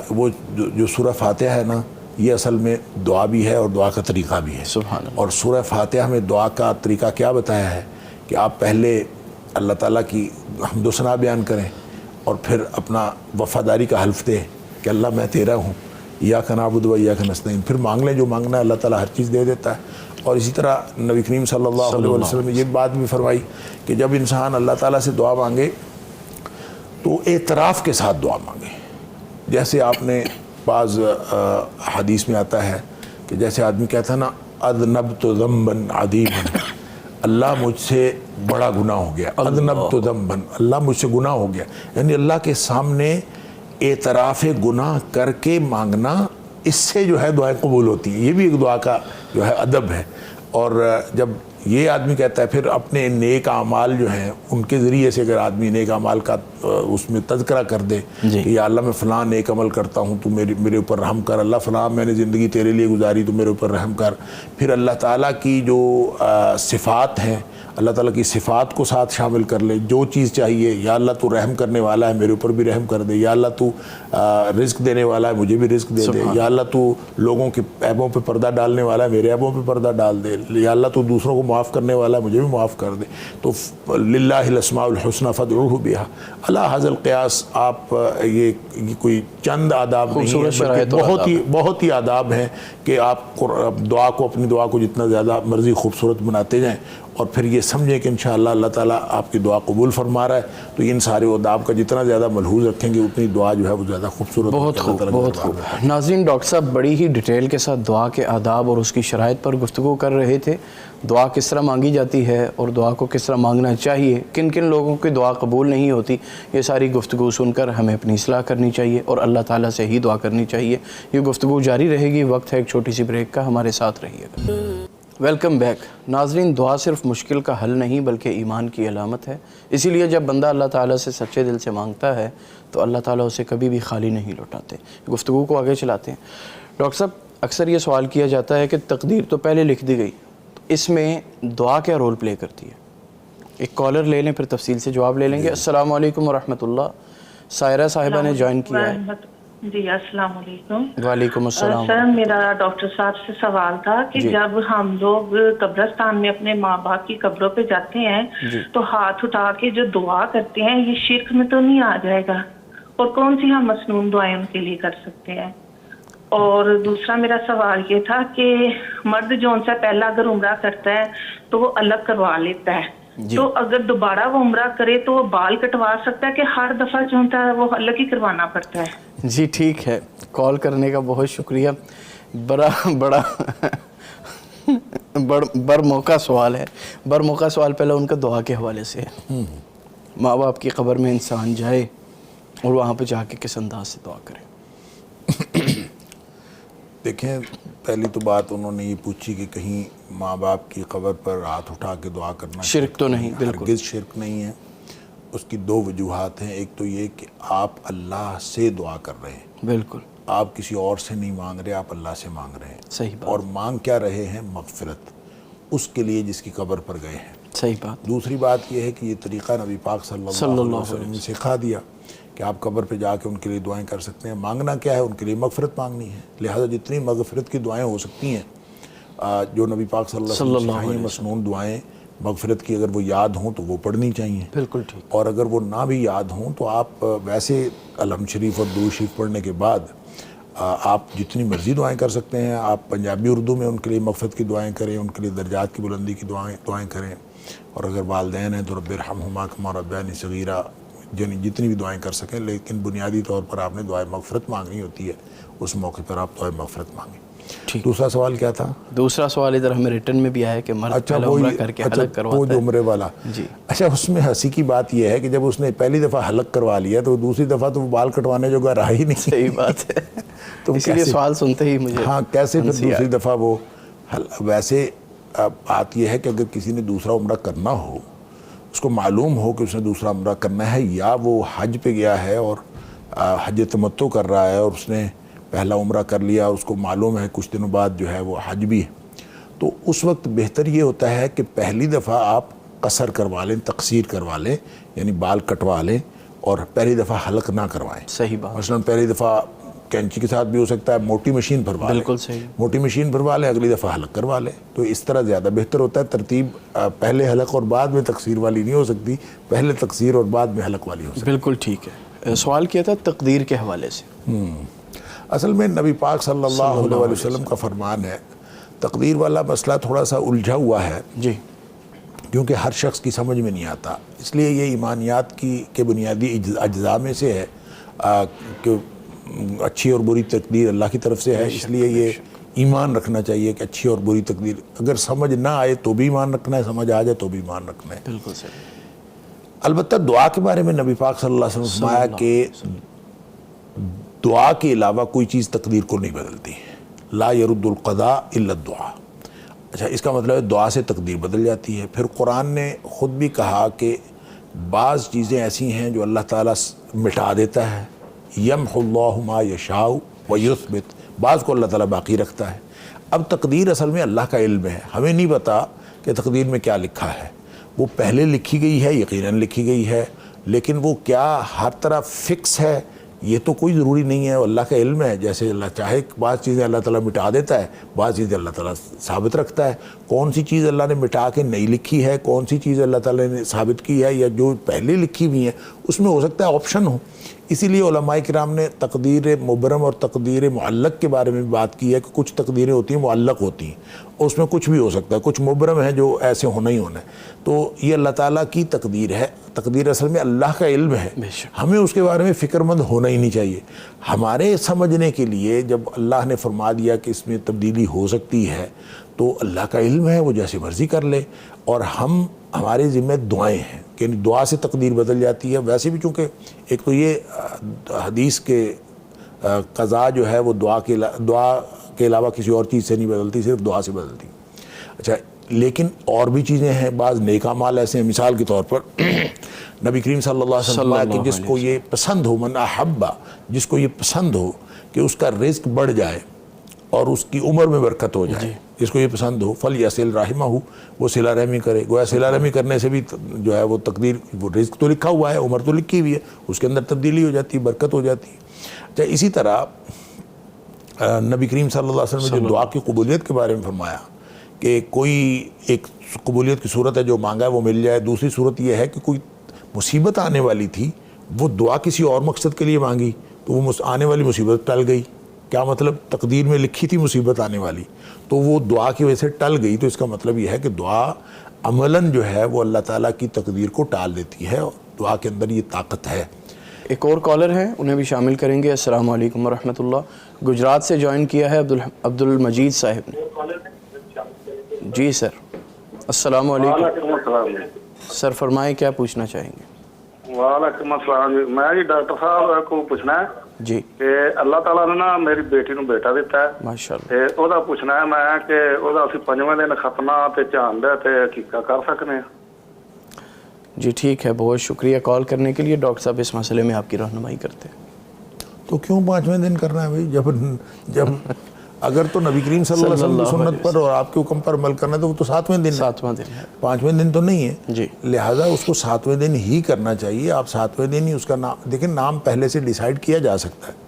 وہ جو سورہ فاتحہ ہے نا، یہ اصل میں دعا بھی ہے اور دعا کا طریقہ بھی ہے. سبحان اللہ. اور سورہ فاتحہ میں دعا کا طریقہ کیا بتایا ہے کہ آپ پہلے اللہ تعالیٰ کی حمد و ثنا بیان کریں اور پھر اپنا وفاداری کا حلف دیں کہ اللہ میں تیرا ہوں، ایاک نعبد و ایاک نستعین. پھر مانگ لیں جو مانگنا ہے، اللہ تعالیٰ ہر چیز دے دیتا ہے. اور اسی طرح نبی کریم صلی اللہ علیہ وسلم نے یہ بات بھی فرمائی کہ جب انسان اللہ تعالیٰ سے دعا مانگے تو اعتراف کے ساتھ دعا مانگے. جیسے آپ نے بعض حدیث میں آتا ہے کہ جیسے آدمی کہتا ہے نا اذنبت ذنبا عظیما، اللہ مجھ سے بڑا گناہ ہو گیا. اذنبت ذنبا، اللہ مجھ سے گناہ ہو گیا، یعنی اللہ کے سامنے اعتراف گناہ کر کے مانگنا، اس سے جو ہے دعائیں قبول ہوتی ہیں. یہ بھی ایک دعا کا جو ہے ادب ہے. اور جب یہ آدمی کہتا ہے پھر اپنے نیک اعمال جو ہیں ان کے ذریعے سے اگر آدمی نیک اعمال کا اس میں تذکرہ کر دے کہ یا اللہ میں فلاں نیک عمل کرتا ہوں تو میرے اوپر رحم کر، اللہ فلاں میں نے زندگی تیرے لیے گزاری تو میرے اوپر رحم کر. پھر اللہ تعالیٰ کی جو صفات ہیں، اللہ تعالیٰ کی صفات کو ساتھ شامل کر لے. جو چیز چاہیے، یا اللہ تو رحم کرنے والا ہے میرے اوپر بھی رحم کر دے، یا اللہ تو رزق دینے والا ہے مجھے بھی رزق دے دے، یا اللہ تو لوگوں کے عیبوں پہ پردہ ڈالنے والا ہے میرے عیبوں پہ پردہ ڈال دے، یا اللہ تو دوسروں کو معاف کرنے والا ہے مجھے بھی معاف کر دے. تو للہ الاسماء الحسنى فادعوہ بہا. اللہ حاضر القیاس آپ یہ کوئی چند آداب نہیں ہیں، بلکہ بہت ہی آداب ہیں کہ آپ دعا کو، اپنی دعا کو جتنا زیادہ مرضی خوبصورت بناتے جائیں اور پھر یہ سمجھیں کہ انشاءاللہ اللہ تعالیٰ آپ کی دعا قبول فرما رہا ہے، تو ان سارے آداب کا جتنا زیادہ ملحوظ رکھیں گے اتنی دعا جو ہے وہ زیادہ خوبصورت
بہت خوب بہت خوب۔ ناظرین، ڈاکٹر صاحب بڑی ہی ڈیٹیل کے ساتھ دعا کے آداب اور اس کی شرائط پر گفتگو کر رہے تھے۔ دعا کس طرح مانگی جاتی ہے اور دعا کو کس طرح مانگنا چاہیے، کن کن لوگوں کی دعا قبول نہیں ہوتی، یہ ساری گفتگو سن کر ہمیں اپنی اصلاح کرنی چاہیے اور اللہ تعالیٰ سے ہی دعا کرنی چاہیے۔ یہ گفتگو جاری رہے گی، وقت ہے ایک چھوٹی سی بریک کا، ہمارے ساتھ رہیے گا۔ Welcome back. ناظرین، دعا صرف مشکل کا حل نہیں بلکہ ایمان کی علامت ہے، اسی لیے جب بندہ اللہ تعالیٰ سے سچے دل سے مانگتا ہے تو اللہ تعالیٰ اسے کبھی بھی خالی نہیں لوٹاتے۔ گفتگو کو آگے چلاتے ہیں۔ ڈاکٹر صاحب، اکثر یہ سوال کیا جاتا ہے کہ تقدیر تو پہلے لکھ دی گئی، تو اس میں دعا کیا رول پلے کرتی ہے؟ ایک کالر لے لیں پھر تفصیل سے جواب لے لیں گے۔ السلام علیکم ورحمۃ اللہ۔ سائرہ صاحبہ نے جوائن کیا ہے۔
جی السلام علیکم۔
وعلیکم السلام۔
سر، میرا ڈاکٹر صاحب سے سوال تھا کہ جب ہم لوگ قبرستان میں اپنے ماں باپ کی قبروں پہ جاتے ہیں تو ہاتھ اٹھا کے جو دعا کرتے ہیں یہ شرک میں تو نہیں آ جائے گا؟ اور کون سی ہم مسنون دعائیں ان کے لیے کر سکتے ہیں؟ اور دوسرا میرا سوال یہ تھا کہ مرد جو ان سے پہلا اگر عمرہ کرتا ہے تو وہ الگ کروا لیتا ہے، تو اگر دوبارہ وہ عمرہ کرے تو وہ بال کٹوا سکتا ہے کہ ہر دفعہ جو ہوتا ہے وہ الگ ہی کروانا پڑتا ہے؟
جی ٹھیک ہے، کال کرنے کا بہت شکریہ۔ بڑا موقع سوال ہے۔ موقع سوال پہلے ان کا دعا کے حوالے سے ہے۔ ماں باپ کی قبر میں انسان جائے اور وہاں پہ جا کے کس انداز سے دعا کرے؟
دیکھیں، پہلی تو بات انہوں نے یہ پوچھی کہ کہیں ماں باپ کی قبر پر ہاتھ اٹھا کے دعا کرنا
شرک تو نہیں؟ بالکل
ہرگز شرک نہیں ہے۔ اس کی دو وجوہات ہیں۔ ایک تو یہ کہ آپ اللہ سے دعا کر رہے ہیں،
بالکل،
آپ کسی اور سے نہیں مانگ رہے، آپ اللہ سے مانگ رہے ہیں۔
صحیح بات۔
اور مانگ کیا رہے ہیں؟ مغفرت اس کے لیے جس کی قبر پر گئے ہیں۔
صحیح بات۔
دوسری بات یہ ہے کہ یہ طریقہ نبی پاک صلی اللہ علیہ وسلم نے سکھا دیا کہ آپ قبر پہ جا کے ان کے لیے دعائیں کر سکتے ہیں۔ مانگنا کیا ہے؟ ان کے لیے مغفرت مانگنی ہے۔ لہٰذا جتنی مغفرت کی دعائیں ہو سکتی ہیں جو نبی پاک صلی اللہ علیہ وسلم نے مسنون دعائیں مغفرت کی، اگر وہ یاد ہوں تو وہ پڑھنی چاہیے۔
بالکل ٹھیک۔
اور اگر وہ نہ بھی یاد ہوں تو آپ ویسے الحمد شریف اور درود شریف پڑھنے کے بعد آپ جتنی مرضی دعائیں کر سکتے ہیں۔ آپ پنجابی اردو میں ان کے لیے مغفرت کی دعائیں کریں، ان کے لیے درجات کی بلندی کی دعائیں کریں، اور اگر والدین ہیں تو رب ارحمہما کما ربیانی صغیرہ، جتنی بھی دعائیں کر سکیں، لیکن بنیادی طور پر آپ نے دعائیں مغفرت مانگنی ہوتی ہے۔ اس موقع پر آپ دعائیں مغفرت مانگیں۔ دوسرا سوال کیا تھا؟
دوسرا سوال ادھر ہمیں ریٹن میں بھی آیا کہ مرد پہلا عمرہ کر کے حلق کرواتا ہے۔
وہ جو عمرے والا،
جی
اچھا، اس میں ہنسی کی بات یہ ہے کہ جب اس نے پہلی دفعہ حلق کروا لیا تو دوسری دفعہ تو وہ بال کٹوانے جو رہا ہی نہیں۔
صحیح بات ہے،
تو
اسی لیے سوال سنتے ہی مجھے
کیسے پھر دوسری دفعہ وہ ویسے بات یہ ہے کہ اگر کسی نے دوسرا عمرہ کرنا ہو، اس کو معلوم ہو کہ اس نے دوسرا عمرہ کرنا ہے، یا وہ حج پہ گیا ہے اور حج تمتع کر رہا ہے اور اس نے پہلا عمرہ کر لیا، اس کو معلوم ہے کچھ دنوں بعد جو ہے وہ حج بھی ہے، تو اس وقت بہتر یہ ہوتا ہے کہ پہلی دفعہ آپ قصر کروا لیں، تقصیر کروا لیں، یعنی بال کٹوا لیں، اور پہلی دفعہ حلق نہ کروائیں۔
صحیح بات۔
مثلاً پہلی دفعہ کینچی کے ساتھ بھی ہو سکتا ہے، موٹی مشین بھروا لیں،
بالکل صحیح،
موٹی مشین بھروا لیں، اگلی دفعہ حلق کروا لیں، تو اس طرح زیادہ بہتر ہوتا ہے۔ ترتیب پہلے حلق اور بعد میں تقصیر والی نہیں ہو سکتی، پہلے تقصیر اور بعد میں حلق والی ہو سکتی۔
بالکل ٹھیک ہے۔ سوال کیا تھا تقدیر کے حوالے سے۔
اصل میں نبی پاک صلی اللہ علیہ وسلم کا فرمان ہے، تقدیر والا مسئلہ تھوڑا سا الجھا ہوا ہے،
جی،
کیونکہ ہر شخص کی سمجھ میں نہیں آتا، اس لیے یہ ایمانیات کے بنیادی اجزاء میں سے ہے کہ اچھی اور بری تقدیر اللہ کی طرف سے ہے، اس لیے یہ ایمان رکھنا چاہیے کہ اچھی اور بری تقدیر، اگر سمجھ نہ آئے تو بھی ایمان رکھنا ہے، سمجھ آ جائے تو بھی ایمان رکھنا ہے۔
بالکل صحیح۔
البتہ دعا کے بارے میں نبی پاک صلی اللہ علیہ وسلم نے فرمایا کہ دعا کے علاوہ کوئی چیز تقدیر کو نہیں بدلتی، لا يرد القضاء الا الدعاء۔ اچھا، اس کا مطلب ہے دعا سے تقدیر بدل جاتی ہے۔ پھر قرآن نے خود بھی کہا کہ بعض چیزیں ایسی ہیں جو اللہ تعالیٰ مٹا دیتا ہے، یمحو اللہ ما یشاء ویثبت، بعض کو اللہ تعالیٰ باقی رکھتا ہے۔ اب تقدیر اصل میں اللہ کا علم ہے، ہمیں نہیں پتا کہ تقدیر میں کیا لکھا ہے، وہ پہلے لکھی گئی ہے، یقیناً لکھی گئی ہے، لیکن وہ کیا ہر طرح فکس ہے یہ تو کوئی ضروری نہیں ہے، اللہ کا علم ہے۔ جیسے اللہ چاہے بعض چیزیں اللہ تعالیٰ مٹا دیتا ہے، بعض چیزیں اللہ تعالیٰ ثابت رکھتا ہے۔ کون سی چیز اللہ نے مٹا کے نہیں لکھی ہے، کون سی چیز اللہ تعالیٰ نے ثابت کی ہے، یا جو پہلے لکھی ہوئی ہیں اس میں ہو سکتا ہے آپشن ہو، اسی لیے علماء کرام نے تقدیر مبرم اور تقدیر معلق کے بارے میں بھی بات کی ہے کہ کچھ تقدیریں ہوتی ہیں معلق ہوتی ہیں، اس میں کچھ بھی ہو سکتا ہے، کچھ مبرم ہے جو ایسے ہونا ہی ہونا ہے، تو یہ اللہ تعالیٰ کی تقدیر ہے۔ تقدیر اصل میں اللہ کا علم ہے، ہمیں اس کے بارے میں فکر مند ہونا ہی نہیں چاہیے۔ ہمارے سمجھنے کے لیے جب اللہ نے فرما دیا کہ اس میں تبدیلی ہو سکتی ہے تو اللہ کا علم ہے، وہ جیسے مرضی کر لے، اور ہمارے ذمہ دعائیں ہیں کہ دعا سے تقدیر بدل جاتی ہے۔ ویسے بھی چونکہ ایک تو یہ حدیث کے قضا جو ہے وہ دعا کے علاوہ کسی اور چیز سے نہیں بدلتی، صرف دعا سے بدلتی۔ اچھا، لیکن اور بھی چیزیں ہیں، بعض نیک اعمال ایسے ہیں، مثال کے طور پر نبی کریم صلی اللہ علیہ وسلم کہ جس کو یہ پسند ہو، من احبا، جس کو یہ پسند ہو کہ اس کا رزق بڑھ جائے اور اس کی عمر میں برکت ہو جائے، جس کو یہ پسند ہو، فلیصل رحمہ، وہ صلہ رحمی کرے۔ گویا صلہ رحمی کرنے سے بھی جو ہے وہ تقدیر، وہ رزق تو لکھا ہوا ہے، عمر تو لکھی ہوئی ہے، اس کے اندر تبدیلی ہو جاتی ہے، برکت ہو جاتی ہے۔ اچھا، اسی طرح نبی کریم صلی اللہ علیہ وسلم نے جو دعا کی قبولیت کے بارے میں فرمایا کہ کوئی ایک قبولیت کی صورت ہے، جو مانگا ہے وہ مل جائے، دوسری صورت یہ ہے کہ کوئی مصیبت آنے والی تھی، وہ دعا کسی اور مقصد کے لیے مانگی تو وہ آنے والی مصیبت ٹل گئی۔ کیا مطلب؟ تقدیر میں لکھی تھی مصیبت آنے والی، تو وہ دعا کی وجہ سے ٹل گئی، تو اس کا مطلب یہ ہے کہ دعا عملاً جو ہے وہ اللہ تعالیٰ کی تقدیر کو ٹال دیتی ہے، اور دعا کے اندر یہ طاقت ہے۔
ایک اور کالر ہیں، انہیں بھی شامل کریں گے۔ السلام علیکم ورحمۃ اللہ، گجرات سے جوائن کیا ہے عبد المجید صاحب نے۔ جی سر، السلام علیکم سر، فرمائیں کیا پوچھنا چاہیں گے؟
وعلیکم السلام جی، میں جی ڈاکٹر صاحب کو پوچھنا ہے
جی
کہ اللہ تعالیٰ نے نا میری بیٹی نو بیٹا دیتا ہے،
ماشاءاللہ،
تے او دا پوچھنا ہے میں کہ او دا اسی 5ویں دن ختنہ تے چاند تے عقیقہ کر سکنے ہیں؟
جی ٹھیک ہے، بہت شکریہ کال کرنے کے لیے۔ ڈاکٹر صاحب اس مسئلے میں آپ کی رہنمائی کرتے ہیں۔
تو کیوں 5ویں دن کرنا ہے بھائی؟ جب اگر تو نبی کریم صلی اللہ علیہ وسلم کی سنت پر اور آپ کے حکم پر عمل کرنا ہے تو وہ تو 7ویں دن ہے،
7واں دن ہے،
5ویں دن تو نہیں ہے
جی۔
لہٰذا اس کو 7ویں دن ہی کرنا چاہیے۔ آپ 7ویں دن ہی اس کا نام دیکھیں، نام پہلے سے ڈیسائیڈ کیا جا سکتا ہے،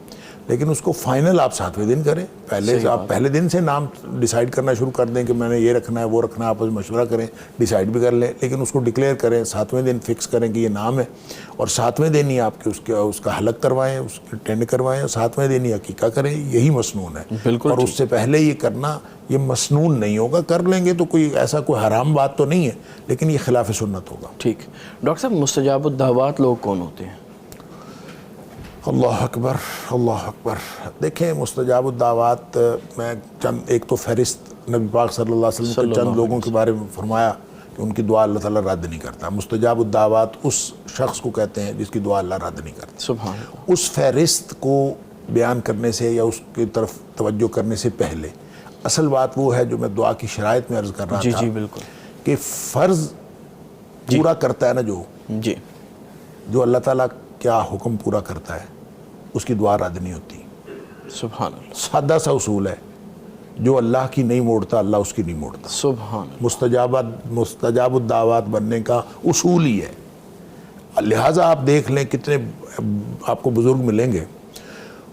لیکن اس کو فائنل آپ 7ویں دن کریں۔ پہلے سے آپ پہلے دن سے نام ڈیسائیڈ کرنا شروع کر دیں کہ میں نے یہ رکھنا ہے وہ رکھنا ہے، آپس میں مشورہ کریں، ڈیسائیڈ بھی کر لیں، لیکن اس کو ڈکلیئر کریں، 7ویں دن فکس کریں کہ یہ نام ہے، اور 7ویں دن ہی آپ کے اس کا حلق کروائیں، اس کے ٹینڈ کروائیں، اور 7ویں دن ہی عقیقہ کریں۔ یہی مسنون ہے،
بالکل،
اور اس سے پہلے یہ کرنا یہ مسنون نہیں ہوگا۔ کر لیں گے تو کوئی ایسا کوئی حرام بات تو نہیں ہے، لیکن یہ خلاف سنت ہوگا۔
ٹھیک۔ ڈاکٹر صاحب، مستجاب الدعوات لوگ کون ہوتے ہیں؟
اللہ اکبر، اللہ اکبر۔ دیکھیں، مستجاب الدعوات میں چند ایک تو فہرست نبی پاک صلی اللہ علیہ وسلم نے چند لوگوں کے بارے میں فرمایا کہ ان کی دعا اللہ تعالیٰ رد نہیں کرتا۔ مستجاب الدعوات اس شخص کو کہتے ہیں جس کی دعا اللہ رد نہیں کرتا۔
سبحان اللہ۔
اس فہرست کو بیان کرنے سے یا اس کی طرف توجہ کرنے سے پہلے اصل بات وہ ہے جو میں دعا کی شرائط میں عرض کر رہا تھا،
جی بالکل،
کہ فرض پورا کرتا ہے نا جو اللہ تعالیٰ کیا حکم پورا کرتا ہے اس کی دعا رد نہیں ہوتی۔
سبحان اللہ،
سادہ سا اصول ہے، جو اللہ کی نہیں موڑتا اللہ اس کی نہیں موڑتا۔
سبحان اللہ،
مستجاب الدعوات بننے کا اصول ہی ہے۔ لہٰذا آپ دیکھ لیں کتنے آپ کو بزرگ ملیں گے،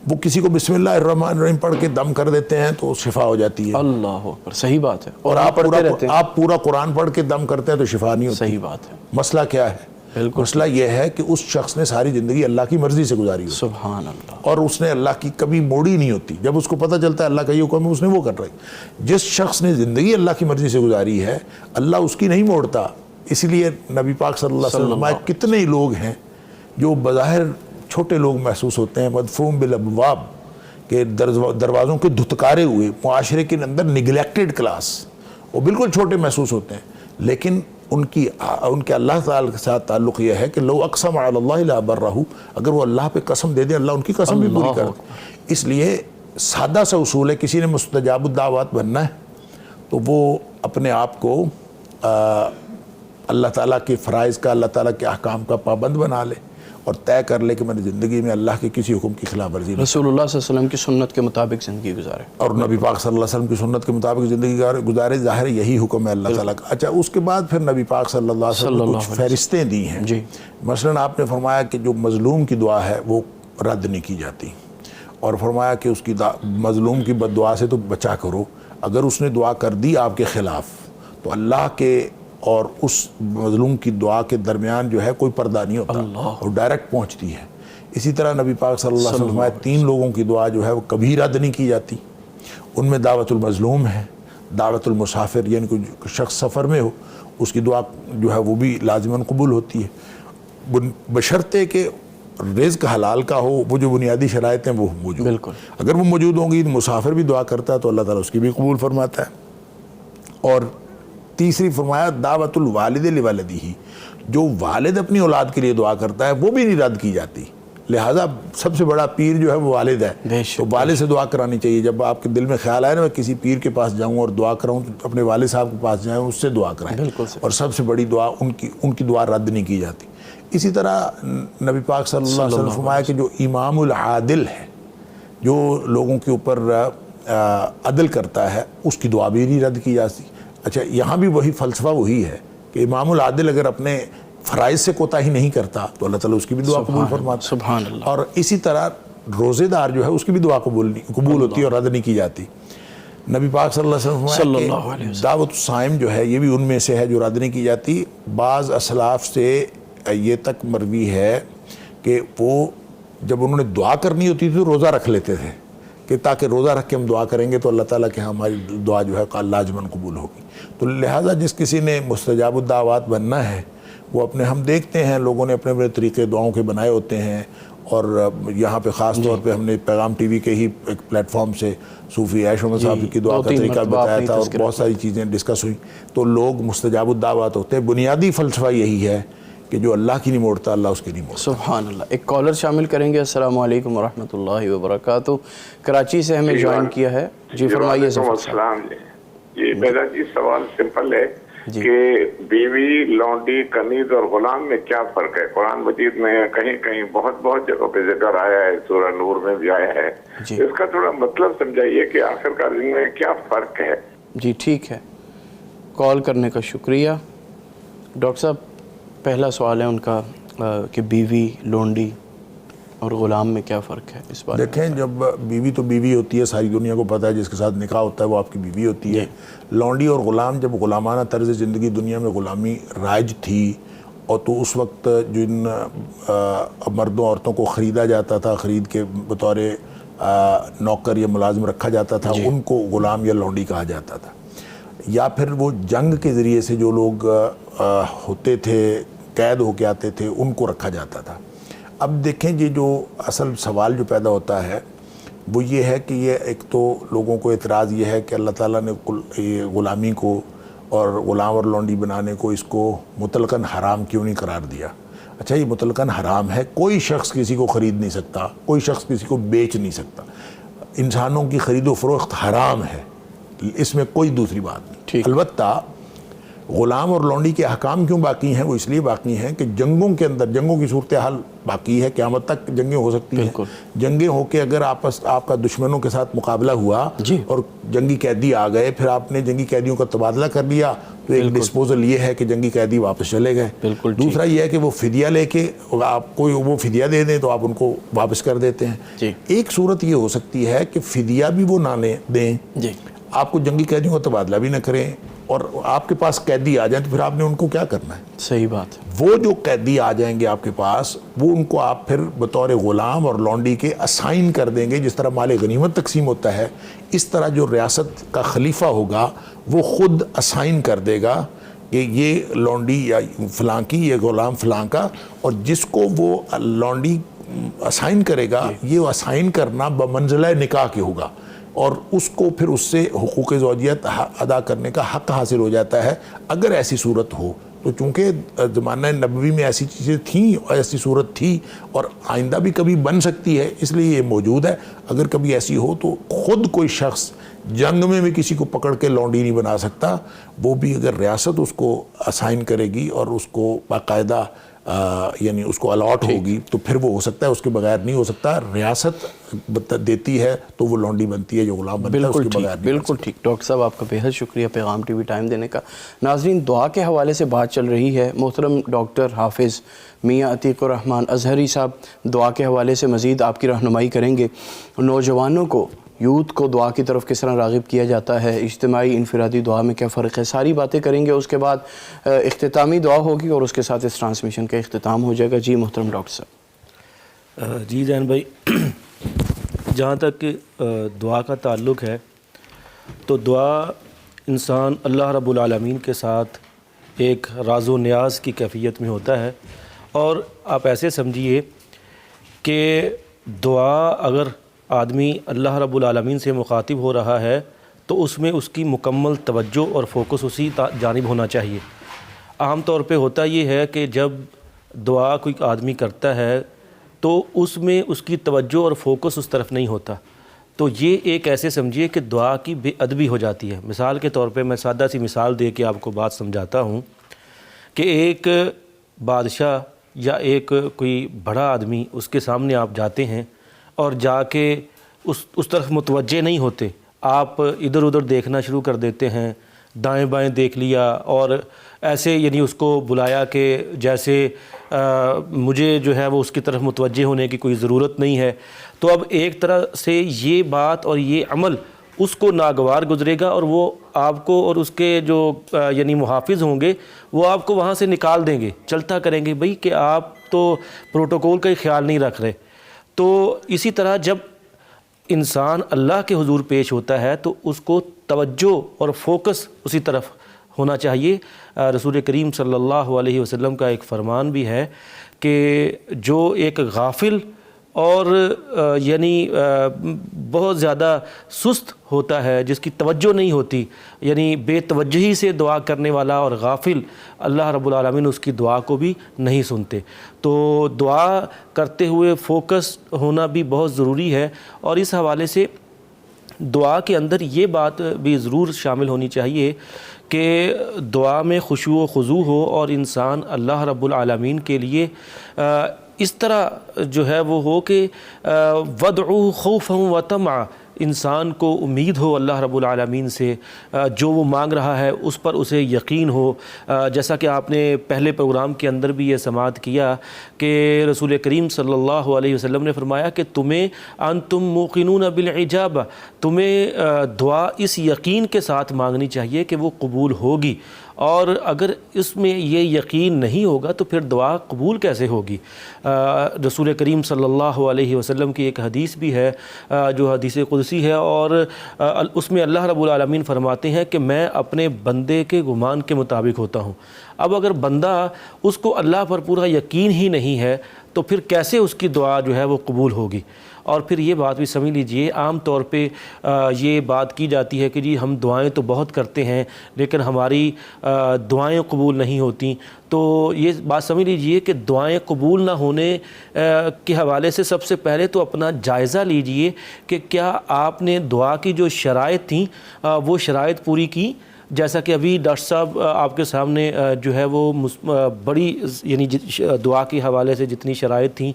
وہ کسی کو بسم اللہ الرحمن الرحیم پڑھ کے دم کر دیتے ہیں تو شفا ہو جاتی ہے،
اللہ اکبر، صحیح بات ہے،
اور آپ پورا قرآن پڑھ کے دم کرتے ہیں تو شفا نہیں ہوتی۔
صحیح بات ہے،
مسئلہ کیا ہے؟ مسئلہ یہ ہے کہ اس شخص نے ساری زندگی اللہ کی مرضی سے گزاری ہوتی،
سبحان اللہ،
اور اس نے اللہ کی کبھی موڑی نہیں ہوتی۔ جب اس کو پتہ چلتا ہے اللہ کا یہ حکم ہے، اس نے وہ کر رہی۔ جس شخص نے زندگی اللہ کی مرضی سے گزاری ہے، اللہ اس کی نہیں موڑتا۔ اس لیے نبی پاک صلی اللہ علیہ وسلم کتنے ہی لوگ ہیں جو بظاہر چھوٹے لوگ محسوس ہوتے ہیں، مدفوم بالابواب، کہ دروازوں کے دھتکارے ہوئے، معاشرے کے اندر نگلیکٹڈ کلاس، وہ بالکل چھوٹے محسوس ہوتے ہیں، لیکن ان کے اللہ تعالیٰ کے ساتھ تعلق یہ ہے کہ لو اقسم علی اللہ لا برہ، اگر وہ اللہ پہ قسم دے دیں اللہ ان کی قسم بھی پوری کر دے۔ اس لیے سادہ سا اصول ہے، کسی نے مستجاب الدعوات بننا ہے تو وہ اپنے آپ کو اللہ تعالیٰ کے فرائض کا، اللہ تعالیٰ کے احکام کا پابند بنا لے، اور طے کر لے کہ میں نے زندگی میں اللہ کے کسی حکم کی خلاف ورزی نہیں،
رسول اللہ صلی اللہ علیہ وسلم کی سنت کے مطابق زندگی گزارے،
اور نبی پاک صلی اللہ علیہ وسلم کی سنت کے مطابق زندگی گزارے۔ ظاہر یہی حکم ہے اللہ تعالیٰ کا۔ اچھا، اس کے بعد پھر نبی پاک صلی اللہ علیہ وسلم نے کچھ فہرستیں دی ہیں۔ مثلاً آپ نے فرمایا کہ جو مظلوم کی دعا ہے وہ رد نہیں کی جاتی، اور فرمایا کہ اس کی مظلوم کی بد دعا سے تو بچا کرو، اگر اس نے دعا کر دی آپ کے خلاف تو اللہ کے اور اس مظلوم کی دعا کے درمیان جو ہے کوئی پردہ نہیں ہوتا، اور ڈائریکٹ پہنچتی ہے۔ اسی طرح نبی پاک صلی اللہ علیہ وسلم 3 لوگوں کی دعا جو ہے وہ کبھی رد نہیں کی جاتی. ان میں دعوت المظلوم ہے, دعوت المسافر یعنی کوئی شخص سفر میں ہو اس کی دعا جو ہے وہ بھی لازماً قبول ہوتی ہے, بشرطے کہ رزق حلال کا ہو. وہ جو بنیادی شرائط ہیں وہ موجود,
بالکل
اگر وہ موجود ہوں گی, مسافر بھی دعا کرتا ہے تو اللہ تعالیٰ اس کی بھی قبول فرماتا ہے. اور تیسری فرمایا دعوت الوالد لولدہ, جو والد اپنی اولاد کے لیے دعا کرتا ہے وہ بھی نہیں رد کی جاتی. لہٰذا سب سے بڑا پیر جو ہے وہ والد ہے, تو والد سے دعا کرانی چاہیے. جب آپ کے دل میں خیال آئے نا میں کسی پیر کے پاس جاؤں اور دعا کراؤں تو اپنے والد صاحب کے پاس جائیں, اس سے دعا کرائیں. اور سب سے بڑی دعا ان کی دعا رد نہیں کی جاتی. اسی طرح نبی پاک صلی اللہ علیہ وسلم فرمایا کہ جو امام العادل ہے, جو لوگوں کے اوپر عدل کرتا ہے, اس کی دعا بھی نہیں رد کی جاتی. اچھا, یہاں بھی وہی فلسفہ وہی ہے کہ امام العادل اگر اپنے فرائض سے کوتاہی نہیں کرتا تو اللہ تعالیٰ اس کی بھی دعا قبول فرماتا ہے.
سبحان اللہ.
اور اسی طرح روزے دار جو ہے اس کی بھی دعا قبول ہوتی ہے اور رد نہیں کی جاتی. نبی پاک صلی اللہ علیہ وسلم کہ دعوت الصائم جو ہے یہ بھی ان میں سے ہے جو رد نہیں کی جاتی. بعض اسلاف سے یہ تک مروی ہے کہ وہ جب انہوں نے دعا کرنی ہوتی تھی تو روزہ رکھ لیتے تھے کہ تاکہ روزہ رکھ کے ہم دعا کریں گے تو اللہ تعالیٰ کے ہماری دعا جو ہے لازماً قبول ہوگی. تو لہٰذا جس کسی نے مستجاب الدعوات بننا ہے وہ اپنے, ہم دیکھتے ہیں لوگوں نے اپنے اپنے طریقے دعاؤں کے بنائے ہوتے ہیں. اور یہاں پہ خاص طور پہ ہم نے پیغام ٹی وی کے ہی ایک پلیٹ فارم سے صوفی عیش محمد صاحب کی دعا کا طریقہ بتایا تھا اور بہت ساری چیزیں ڈسکس ہوئیں. تو لوگ مستجاب الدعوات ہوتے ہیں. بنیادی فلسفہ یہی ہے کہ جو اللہ کی نہیں موڑتا اللہ اس کی نہیں موڑتا.
سبحان اللہ. ایک کالر شامل کریں گے. السلام علیکم ورحمۃ اللہ وبرکاتہ. کراچی سے ہمیں جوائن کیا ہے. جی فرمائیے.
السلام. جی میرا سوال سمپل ہے کہ بیوی, لونڈی, کنیز اور غلام میں کیا فرق ہے؟ قرآن مجید میں کہیں کہیں بہت جگہوں پہ ذکر آیا ہے, سورہ نور میں بھی آیا ہے. اس کا تھوڑا مطلب سمجھائیے کہ آخرکار ان میں کیا فرق ہے.
جی ٹھیک ہے, کال کرنے کا شکریہ. ڈاکٹر صاحب پہلا سوال ہے ان کا کہ بیوی, لونڈی اور غلام میں کیا فرق ہے اس بارے میں؟
دیکھیں, جب بیوی تو بیوی ہوتی ہے, ساری دنیا کو پتہ ہے, جس کے ساتھ نکاح ہوتا ہے وہ آپ کی بیوی ہوتی ہے. لونڈی اور غلام, جب غلامانہ طرز زندگی دنیا میں غلامی رائج تھی اور تو اس وقت جن مردوں عورتوں کو خریدا جاتا تھا, خرید کے بطور نوکر یا ملازم رکھا جاتا تھا, ان کو غلام یا لونڈی کہا جاتا تھا. یا پھر وہ جنگ کے ذریعے سے جو لوگ ہوتے تھے, قید ہو کے آتے تھے, ان کو رکھا جاتا تھا. اب دیکھیں یہ جو اصل سوال جو پیدا ہوتا ہے وہ یہ ہے کہ یہ ایک تو لوگوں کو اعتراض یہ ہے کہ اللہ تعالیٰ نے غلامی کو اور غلام اور لونڈی بنانے کو اس کو مطلقاً حرام کیوں نہیں قرار دیا. اچھا, یہ مطلقاً حرام ہے, کوئی شخص کسی کو خرید نہیں سکتا, کوئی شخص کسی کو بیچ نہیں سکتا. انسانوں کی خرید و فروخت حرام ہے, اس میں کوئی دوسری بات نہیں. البتہ غلام اور لونڈی کے احکام کیوں باقی ہیں؟ وہ اس لیے باقی ہیں کہ جنگوں کے اندر, جنگوں کی صورتحال باقی ہے, قیامت تک جنگیں ہو سکتی ہیں. جنگیں ہو کے اگر آپ کا دشمنوں کے ساتھ مقابلہ ہوا اور جنگی قیدی آ گئے, پھر آپ نے جنگی قیدیوں کا تبادلہ کر لیا, تو ایک ڈسپوزل یہ ہے کہ جنگی قیدی واپس چلے گئے. دوسرا یہ ہے کہ وہ فدیہ لے کے آپ کو وہ فدیہ دے دیں تو آپ ان کو واپس کر دیتے ہیں. ایک صورت یہ ہو سکتی ہے کہ فدیہ بھی وہ نہ دیں, آپ کو جنگی قیدیوں کا تبادلہ بھی نہ کریں, اور آپ کے پاس قیدی آ جائیں تو پھر آپ نے ان کو کیا کرنا ہے؟
صحیح بات.
وہ جو قیدی آ جائیں گے آپ کے پاس, وہ ان کو آپ پھر بطور غلام اور لونڈی کے اسائن کر دیں گے. جس طرح مال غنیمت تقسیم ہوتا ہے, اس طرح جو ریاست کا خلیفہ ہوگا وہ خود اسائن کر دے گا کہ یہ لونڈی یا فلاں کی, یہ غلام فلاں کا, اور جس کو وہ لونڈی اسائن کرے گا یہ اسائن کرنا بمنزلہ نکاح کے ہوگا, اور اس کو پھر اس سے حقوق زوجیت ادا کرنے کا حق حاصل ہو جاتا ہے. اگر ایسی صورت ہو تو چونکہ زمانہ نبوی میں ایسی چیزیں تھیں, ایسی صورت تھی اور آئندہ بھی کبھی بن سکتی ہے, اس لیے یہ موجود ہے. اگر کبھی ایسی ہو تو خود کوئی شخص جنگ میں بھی کسی کو پکڑ کے لونڈی نہیں بنا سکتا. وہ بھی اگر ریاست اس کو اسائن کرے گی اور اس کو باقاعدہ یعنی اس کو الاٹ ہوگی تو پھر وہ ہو سکتا ہے, اس کے بغیر نہیں ہو سکتا. ریاست دیتی ہے تو وہ لونڈی بنتی ہے, جو غلام بنتا ہے اس کے بغیر نہیں.
بالکل ٹھیک. ڈاکٹر صاحب آپ کا بے حد شکریہ پیغام ٹی وی ٹائم دینے کا. ناظرین, دعا کے حوالے سے بات چل رہی ہے. محترم ڈاکٹر حافظ میاں عتیق الرحمن اظہری صاحب دعا کے حوالے سے مزید آپ کی رہنمائی کریں گے. نوجوانوں کو, یوتھ کو دعا کی طرف کس طرح راغب کیا جاتا ہے, اجتماعی انفرادی دعا میں کیا فرق ہے, ساری باتیں کریں گے. اس کے بعد اختتامی دعا ہوگی اور اس کے ساتھ اس ٹرانسمیشن کا اختتام ہو جائے گا. جی محترم ڈاکٹر صاحب.
جی زین بھائی، جہاں تک کہ دعا کا تعلق ہے تو دعا انسان اللہ رب العالمین کے ساتھ ایک راز و نیاز کی کیفیت میں ہوتا ہے، اور آپ ایسے سمجھیے کہ دعا اگر آدمی اللہ رب العالمین سے مخاطب ہو رہا ہے تو اس میں اس کی مکمل توجہ اور فوکس اسی جانب ہونا چاہیے۔ عام طور پہ ہوتا یہ ہے کہ جب دعا کوئی آدمی کرتا ہے تو اس میں اس کی توجہ اور فوکس اس طرف نہیں ہوتا، تو یہ ایک ایسے سمجھیے کہ دعا کی بے ادبی ہو جاتی ہے۔ مثال کے طور پہ میں سادہ سی مثال دے کے آپ کو بات سمجھاتا ہوں کہ ایک بادشاہ یا ایک کوئی بڑا آدمی، اس کے سامنے آپ جاتے ہیں اور جا کے اس طرف متوجہ نہیں ہوتے، آپ ادھر ادھر دیکھنا شروع کر دیتے ہیں، دائیں بائیں دیکھ لیا اور ایسے یعنی اس کو بلایا کہ جیسے مجھے جو ہے وہ اس کی طرف متوجہ ہونے کی کوئی ضرورت نہیں ہے، تو اب ایک طرح سے یہ بات اور یہ عمل اس کو ناگوار گزرے گا، اور وہ آپ کو اور اس کے جو یعنی محافظ ہوں گے وہ آپ کو وہاں سے نکال دیں گے، چلتا کریں گے بھئی کہ آپ تو پروٹوکول کا ہی خیال نہیں رکھ رہے۔ تو اسی طرح جب انسان اللہ کے حضور پیش ہوتا ہے تو اس کو توجہ اور فوکس اسی طرف ہونا چاہیے۔ رسول کریم صلی اللہ علیہ وسلم کا ایک فرمان بھی ہے کہ جو ایک غافل اور یعنی بہت زیادہ سست ہوتا ہے، جس کی توجہ نہیں ہوتی، یعنی بے توجہی سے دعا کرنے والا اور غافل، اللہ رب العالمین اس کی دعا کو بھی نہیں سنتے۔ تو دعا کرتے ہوئے فوکس ہونا بھی بہت ضروری ہے، اور اس حوالے سے دعا کے اندر یہ بات بھی ضرور شامل ہونی چاہیے کہ دعا میں خشوع و خضوع ہو، اور انسان اللہ رب العالمین کے لیے اس طرح جو ہے وہ ہو کہ وَادْعُوهُ خَوْفًا وَطَمَعًا، انسان کو امید ہو اللہ رب العالمین سے، جو وہ مانگ رہا ہے اس پر اسے یقین ہو۔ جیسا کہ آپ نے پہلے پروگرام کے اندر بھی یہ سماعت کیا کہ رسول کریم صلی اللہ علیہ وسلم نے فرمایا کہ تمہیں انتم موقنون بالعجابہ، تمہیں دعا اس یقین کے ساتھ مانگنی چاہیے کہ وہ قبول ہوگی، اور اگر اس میں یہ یقین نہیں ہوگا تو پھر دعا قبول کیسے ہوگی؟ رسول کریم صلی اللہ علیہ وسلم کی ایک حدیث بھی ہے جو حدیث قدسی ہے، اور اس میں اللہ رب العالمین فرماتے ہیں کہ میں اپنے بندے کے گمان کے مطابق ہوتا ہوں۔ اب اگر بندہ اس کو اللہ پر پورا یقین ہی نہیں ہے تو پھر کیسے اس کی دعا جو ہے وہ قبول ہوگی؟ اور پھر یہ بات بھی سمجھ لیجئے، عام طور پہ یہ بات کی جاتی ہے کہ جی ہم دعائیں تو بہت کرتے ہیں لیکن ہماری دعائیں قبول نہیں ہوتی۔ تو یہ بات سمجھ لیجئے کہ دعائیں قبول نہ ہونے کے حوالے سے سب سے پہلے تو اپنا جائزہ لیجئے کہ کیا آپ نے دعا کی جو شرائط تھیں وہ شرائط پوری کی۔ جیسا کہ ابھی ڈاکٹر صاحب آپ کے سامنے جو ہے وہ بڑی یعنی دعا کے حوالے سے جتنی شرائط تھیں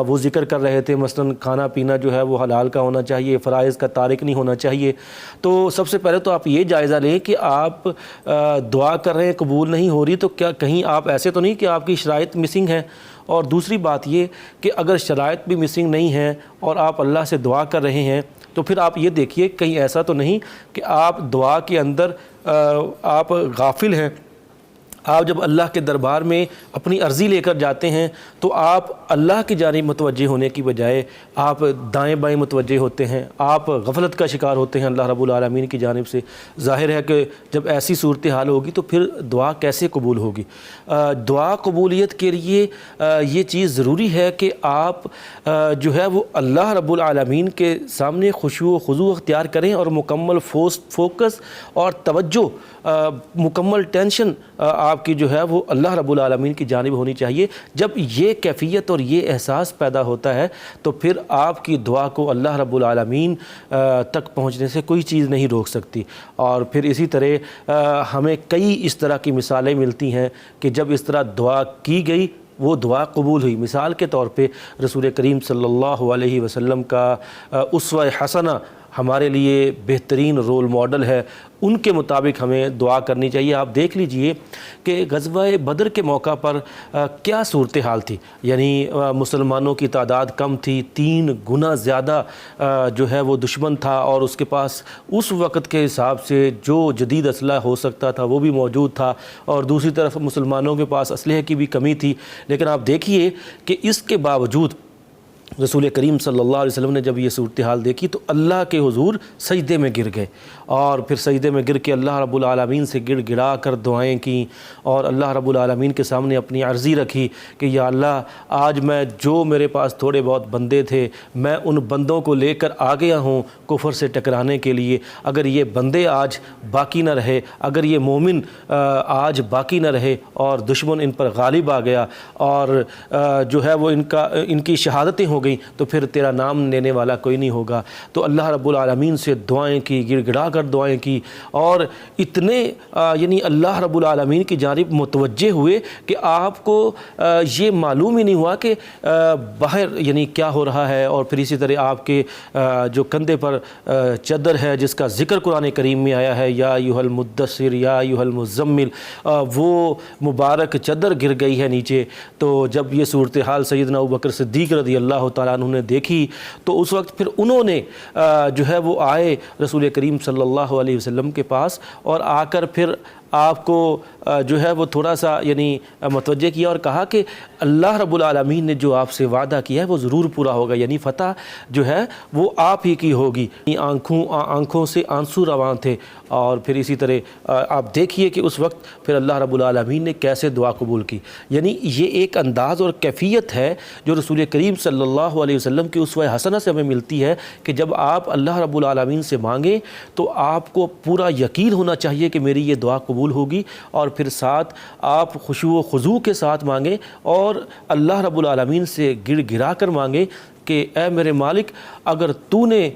وہ ذکر کر رہے تھے، مثلا کھانا پینا جو ہے وہ حلال کا ہونا چاہیے، فرائض کا تارک نہیں ہونا چاہیے۔ تو سب سے پہلے تو آپ یہ جائزہ لیں کہ آپ دعا کر رہے ہیں قبول نہیں ہو رہی تو کیا کہیں آپ ایسے تو نہیں کہ آپ کی شرائط مسنگ ہیں؟ اور دوسری بات یہ کہ اگر شرائط بھی مسنگ نہیں ہیں اور آپ اللہ سے دعا کر رہے ہیں تو پھر آپ یہ دیکھیے کہیں ایسا تو نہیں کہ آپ دعا کے اندر آپ غافل ہیں۔ آپ جب اللہ کے دربار میں اپنی عرضی لے کر جاتے ہیں تو آپ اللہ کی جانب متوجہ ہونے کی بجائے آپ دائیں بائیں متوجہ ہوتے ہیں، آپ غفلت کا شکار ہوتے ہیں اللہ رب العالمین کی جانب سے۔ ظاہر ہے کہ جب ایسی صورتحال ہوگی تو پھر دعا کیسے قبول ہوگی؟ دعا قبولیت کے لیے یہ چیز ضروری ہے کہ آپ جو ہے وہ اللہ رب العالمین کے سامنے خشوع و خضوع اختیار کریں، اور مکمل فوکس اور توجہ، مکمل ٹینشن آپ کی جو ہے وہ اللہ رب العالمین کی جانب ہونی چاہیے۔ جب یہ کیفیت اور یہ احساس پیدا ہوتا ہے تو پھر آپ کی دعا کو اللہ رب العالمین تک پہنچنے سے کوئی چیز نہیں روک سکتی۔ اور پھر اسی طرح ہمیں کئی اس طرح کی مثالیں ملتی ہیں کہ جب اس طرح دعا کی گئی وہ دعا قبول ہوئی۔ مثال کے طور پہ رسول کریم صلی اللہ علیہ وسلم کا اسوہ حسنہ ہمارے لیے بہترین رول ماڈل ہے، ان کے مطابق ہمیں دعا کرنی چاہیے۔ آپ دیکھ لیجئے کہ غزوہ بدر کے موقع پر کیا صورتحال تھی، یعنی مسلمانوں کی تعداد کم تھی، 3 گنا زیادہ جو ہے وہ دشمن تھا، اور اس کے پاس اس وقت کے حساب سے جو جدید اسلحہ ہو سکتا تھا وہ بھی موجود تھا، اور دوسری طرف مسلمانوں کے پاس اسلحے کی بھی کمی تھی۔ لیکن آپ دیکھیے کہ اس کے باوجود رسول کریم صلی اللہ علیہ وسلم نے جب یہ صورتحال دیکھی تو اللہ کے حضور سجدے میں گر گئے، اور پھر سجدے میں گر کے اللہ رب العالمین سے گڑ گڑا کر دعائیں کیں، اور اللہ رب العالمین کے سامنے اپنی عرضی رکھی کہ یا اللہ آج میں جو میرے پاس تھوڑے بہت بندے تھے میں ان بندوں کو لے کر آ گیا ہوں کفر سے ٹکرانے کے لیے، اگر یہ بندے آج باقی نہ رہے، اگر یہ مومن آج باقی نہ رہے اور دشمن ان پر غالب آ گیا اور جو ہے وہ ان کی شہادتیں ہو گئی تو پھر تیرا نام لینے والا کوئی نہیں ہوگا۔ تو اللہ رب العالمین سے دعائیں کی، گڑ گڑا کر دعائیں کی، اور اتنے یعنی اللہ رب العالمین کی جانب متوجہ ہوئے کہ آپ کو یہ معلوم ہی نہیں ہوا کہ باہر یعنی کیا ہو رہا ہے، اور پھر اسی طرح آپ کے جو کندھے پر چادر ہے جس کا ذکر قرآن کریم میں آیا ہے، یا ایھا المدثر یا ایھا المزمل، وہ مبارک چادر گر گئی ہے نیچے۔ تو جب یہ صورتحال سیدنا ابوبکر صدیق رضی اللہ تعالیٰ عنہ نے دیکھی تو اس وقت پھر انہوں نے جو ہے وہ آئے رسول کریم صلی اللہ علیہ وسلم کے پاس، اور آ کر پھر آپ کو جو ہے وہ تھوڑا سا یعنی متوجہ کیا اور کہا کہ اللہ رب العالمین نے جو آپ سے وعدہ کیا ہے وہ ضرور پورا ہوگا، یعنی فتح جو ہے وہ آپ ہی کی ہوگی۔ آنکھوں سے آنسو رواں تھے، اور پھر اسی طرح آپ دیکھیے کہ اس وقت پھر اللہ رب العالمین نے کیسے دعا قبول کی۔ یعنی یہ ایک انداز اور کیفیت ہے جو رسول کریم صلی اللہ علیہ وسلم کی اسوہ حسنہ سے ہمیں ملتی ہے کہ جب آپ اللہ رب العالمین سے مانگیں تو آپ کو پورا یقین ہونا چاہیے کہ میری یہ دعا قبول ہوگی، اور پھر ساتھ آپ خشوع و خضوع کے ساتھ مانگیں اور اللہ رب العالمین سے گڑ گڑا کر مانگیں کہ اے میرے مالک اگر تو نے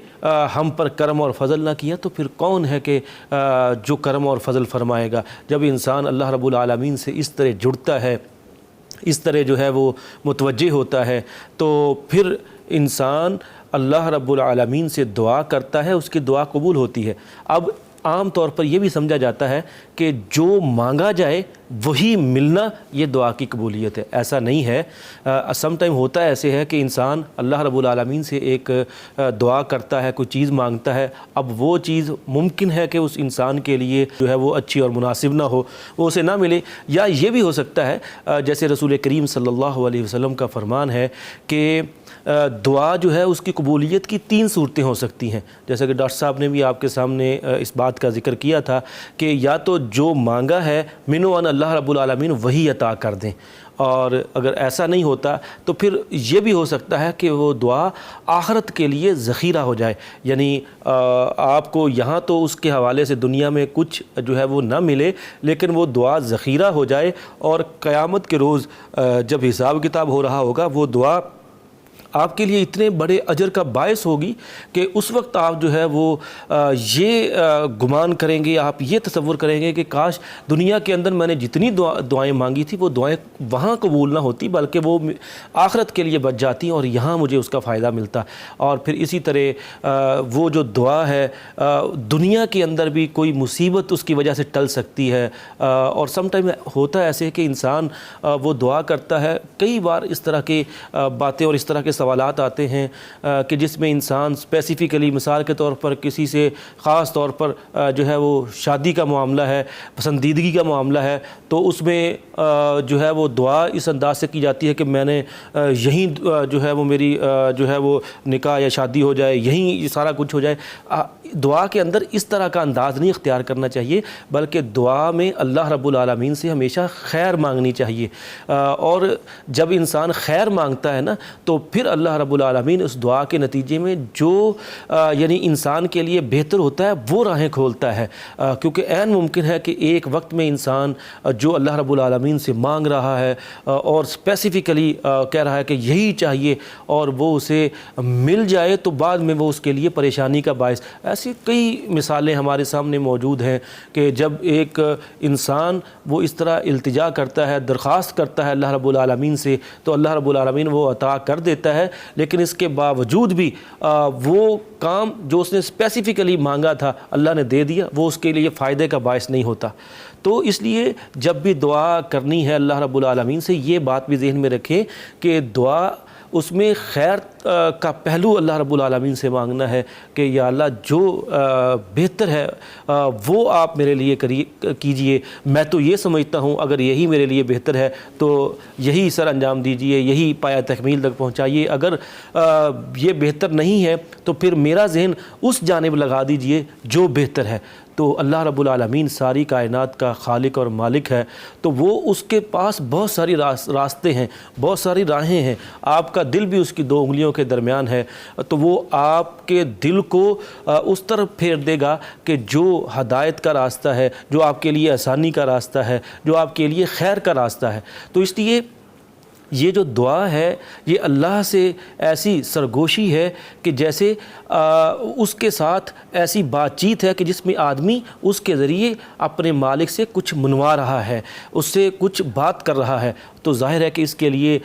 ہم پر کرم اور فضل نہ کیا تو پھر کون ہے کہ جو کرم اور فضل فرمائے گا۔ جب انسان اللہ رب العالمین سے اس طرح جڑتا ہے، اس طرح جو ہے وہ متوجہ ہوتا ہے، تو پھر انسان اللہ رب العالمین سے دعا کرتا ہے، اس کی دعا قبول ہوتی ہے۔ اب عام طور پر یہ بھی سمجھا جاتا ہے کہ جو مانگا جائے وہی ملنا یہ دعا کی قبولیت ہے، ایسا نہیں ہے۔ سم ٹائم ہوتا ہے ایسے ہے کہ انسان اللہ رب العالمین سے ایک دعا کرتا ہے، کوئی چیز مانگتا ہے، اب وہ چیز ممکن ہے کہ اس انسان کے لیے جو ہے وہ اچھی اور مناسب نہ ہو، وہ اسے نہ ملے، یا یہ بھی ہو سکتا ہے جیسے رسول کریم صلی اللہ علیہ وسلم کا فرمان ہے کہ دعا جو ہے اس کی قبولیت کی 3 صورتیں ہو سکتی ہیں، جیسا کہ ڈاکٹر صاحب نے بھی آپ کے سامنے اس بات کا ذکر کیا تھا کہ یا تو جو مانگا ہے منو ان اللہ رب العالمین وہی عطا کر دیں، اور اگر ایسا نہیں ہوتا تو پھر یہ بھی ہو سکتا ہے کہ وہ دعا آخرت کے لیے ذخیرہ ہو جائے، یعنی آپ کو یہاں تو اس کے حوالے سے دنیا میں کچھ جو ہے وہ نہ ملے، لیکن وہ دعا ذخیرہ ہو جائے، اور قیامت کے روز جب حساب کتاب ہو رہا ہوگا وہ دعا آپ کے لیے اتنے بڑے اجر کا باعث ہوگی کہ اس وقت آپ جو ہے وہ یہ گمان کریں گے، آپ یہ تصور کریں گے کہ کاش دنیا کے اندر میں نے جتنی دعائیں مانگی تھی وہ دعائیں وہاں قبول نہ ہوتی بلکہ وہ آخرت کے لیے بچ جاتی اور یہاں مجھے اس کا فائدہ ملتا۔ اور پھر اسی طرح وہ جو دعا ہے دنیا کے اندر بھی کوئی مصیبت اس کی وجہ سے ٹل سکتی ہے، اور سم ٹائم ہوتا ہے ایسے کہ انسان وہ دعا کرتا ہے، کئی بار اس طرح کی باتیں اور اس طرح کے سوالات آتے ہیں کہ جس میں انسان اسپیسیفکلی مثال کے طور پر کسی سے خاص طور پر جو ہے وہ شادی کا معاملہ ہے، پسندیدگی کا معاملہ ہے، تو اس میں جو ہے وہ دعا اس انداز سے کی جاتی ہے کہ میں نے یہیں جو ہے وہ میری جو ہے وہ نکاح یا شادی ہو جائے، یہیں سارا کچھ ہو جائے۔ دعا کے اندر اس طرح کا انداز نہیں اختیار کرنا چاہیے، بلکہ دعا میں اللہ رب العالمین سے ہمیشہ خیر مانگنی چاہیے، اور جب انسان خیر مانگتا ہے نا تو پھر اللہ رب العالمین اس دعا کے نتیجے میں جو یعنی انسان کے لیے بہتر ہوتا ہے وہ راہیں کھولتا ہے، کیونکہ عین ممکن ہے کہ ایک وقت میں انسان جو اللہ رب العالمین سے مانگ رہا ہے اور اسپیسیفکلی کہہ رہا ہے کہ یہی چاہیے اور وہ اسے مل جائے تو بعد میں وہ اس کے لیے پریشانی کا باعث۔ ایسی کئی مثالیں ہمارے سامنے موجود ہیں کہ جب ایک انسان وہ اس طرح التجا کرتا ہے، درخواست کرتا ہے اللہ رب العالمین سے تو اللہ رب العالمین وہ عطا کر دیتا ہے، لیکن اس کے باوجود بھی وہ کام جو اس نے اسپیسیفکلی مانگا تھا اللہ نے دے دیا، وہ اس کے لیے فائدے کا باعث نہیں ہوتا۔ تو اس لیے جب بھی دعا کرنی ہے اللہ رب العالمین سے یہ بات بھی ذہن میں رکھیں کہ دعا اس میں خیر کا پہلو اللہ رب العالمین سے مانگنا ہے کہ یا اللہ جو بہتر ہے وہ آپ میرے لیے کیجئے، میں تو یہ سمجھتا ہوں اگر یہی میرے لیے بہتر ہے تو یہی سر انجام دیجئے، یہی پایہ تکمیل تک پہنچائیے، اگر یہ بہتر نہیں ہے تو پھر میرا ذہن اس جانب لگا دیجئے جو بہتر ہے۔ تو اللہ رب العالمین ساری کائنات کا خالق اور مالک ہے، تو وہ اس کے پاس بہت ساری راستے ہیں، بہت ساری راہیں ہیں، آپ کا دل بھی اس کی 2 انگلیوں کے درمیان ہے، تو وہ آپ کے دل کو اس طرف پھیر دے گا کہ جو ہدایت کا راستہ ہے، جو آپ کے لیے آسانی کا راستہ ہے، جو آپ کے لیے خیر کا راستہ ہے۔ تو اس لیے یہ جو دعا ہے یہ اللہ سے ایسی سرگوشی ہے کہ جیسے اس کے ساتھ ایسی بات چیت ہے کہ جس میں آدمی اس کے ذریعے اپنے مالک سے کچھ منوا رہا ہے، اس سے کچھ بات کر رہا ہے۔ تو ظاہر ہے کہ اس کے لیے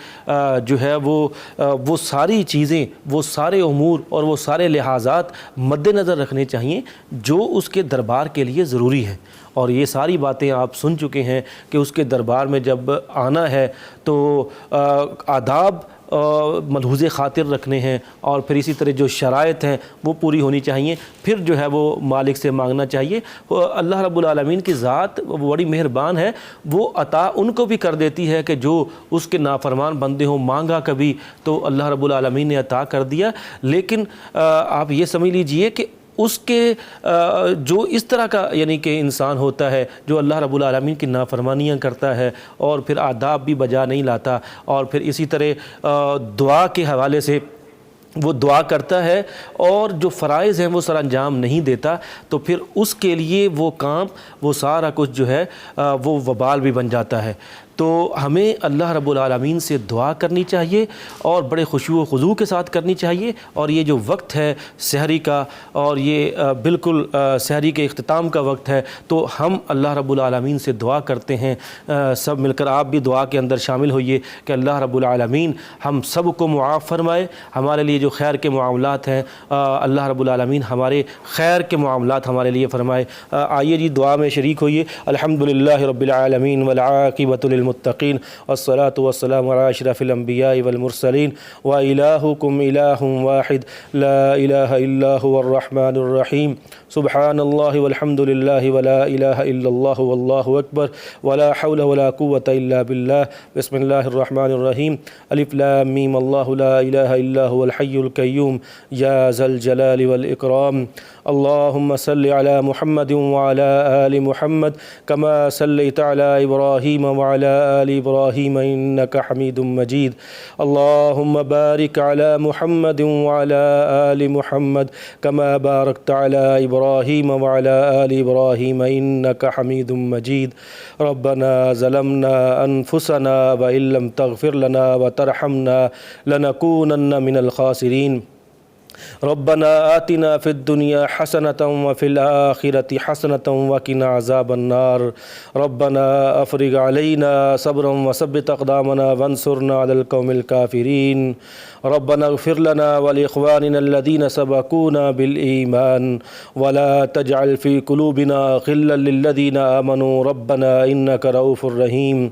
جو ہے وہ ساری چیزیں، وہ سارے امور اور وہ سارے لحاظات مد نظر رکھنے چاہیے جو اس کے دربار کے لیے ضروری ہیں۔ اور یہ ساری باتیں آپ سن چکے ہیں کہ اس کے دربار میں جب آنا ہے تو آداب ملحوظ خاطر رکھنے ہیں، اور پھر اسی طرح جو شرائط ہیں وہ پوری ہونی چاہیے، پھر جو ہے وہ مالک سے مانگنا چاہیے۔ اللہ رب العالمین کی ذات بڑی مہربان ہے، وہ عطا ان کو بھی کر دیتی ہے کہ جو اس کے نافرمان بندے ہوں، مانگا کبھی تو اللہ رب العالمین نے عطا کر دیا، لیکن آپ یہ سمجھ لیجئے کہ اس کے جو اس طرح کا یعنی کہ انسان ہوتا ہے جو اللہ رب العالمین کی نافرمانیاں کرتا ہے اور پھر آداب بھی بجا نہیں لاتا، اور پھر اسی طرح دعا کے حوالے سے وہ دعا کرتا ہے اور جو فرائض ہیں وہ سر انجام نہیں دیتا، تو پھر اس کے لیے وہ کام، وہ سارا کچھ جو ہے وہ وبال بھی بن جاتا ہے۔ تو ہمیں اللہ رب العالمین سے دعا کرنی چاہیے اور بڑے خشوع و خضوع کے ساتھ کرنی چاہیے۔ اور یہ جو وقت ہے سحری کا، اور یہ بالکل سحری کے اختتام کا وقت ہے، تو ہم اللہ رب العالمین سے دعا کرتے ہیں، سب مل کر آپ بھی دعا کے اندر شامل ہوئیے کہ اللہ رب العالمین ہم سب کو معاف فرمائے، ہمارے لیے جو خیر کے معاملات ہیں اللہ رب العالمین ہمارے خیر کے معاملات ہمارے لیے فرمائے۔ آئیے جی دعا میں شریک ہوئیے۔ الحمدللہ رب العالمین والعاقبۃ للمتقین والصلاة والسلام علی اشرف الانبیاء والمرسلین وإلہکم الہ واحد لا الہ الا هو الرحمن الرحیم سبحان اللہ والحمد للہ ولا الہ الا اللہ واللہ اکبر ولا حول ولا قوة الا باللہ بسم اللہ الرحمن الرحیم الف لام میم اللہ لا الہ الا هو الحی القیوم یا ذا الجلال والاکرام اللہم صل علی محمد وعلی آل محمد کما صلیت علی ابراہیم وعلی آل ابراہیم انک حمید مجید اللہم بارک علی محمد وعلی آل محمد کما بارکت علی ابراہیم وعلی آل ابراہیم انک حمید مجید ربنا ظلمنا انفسنا وإن لم تغفر لنا وترحمنا لنکونن من الخاسرین ربنا آتنا في الدنيا حسنة وفي الآخرة حسنة وقنا عذاب النار ربنا أفرغ علينا صبرا وثبت أقدامنا وانصرنا على القوم الكافرين ربنا اغفر لنا ولإخواننا الذين سبقونا بالإيمان ولا تجعل في قلوبنا غلا للذين آمنوا ربنا إنك رؤوف رحيم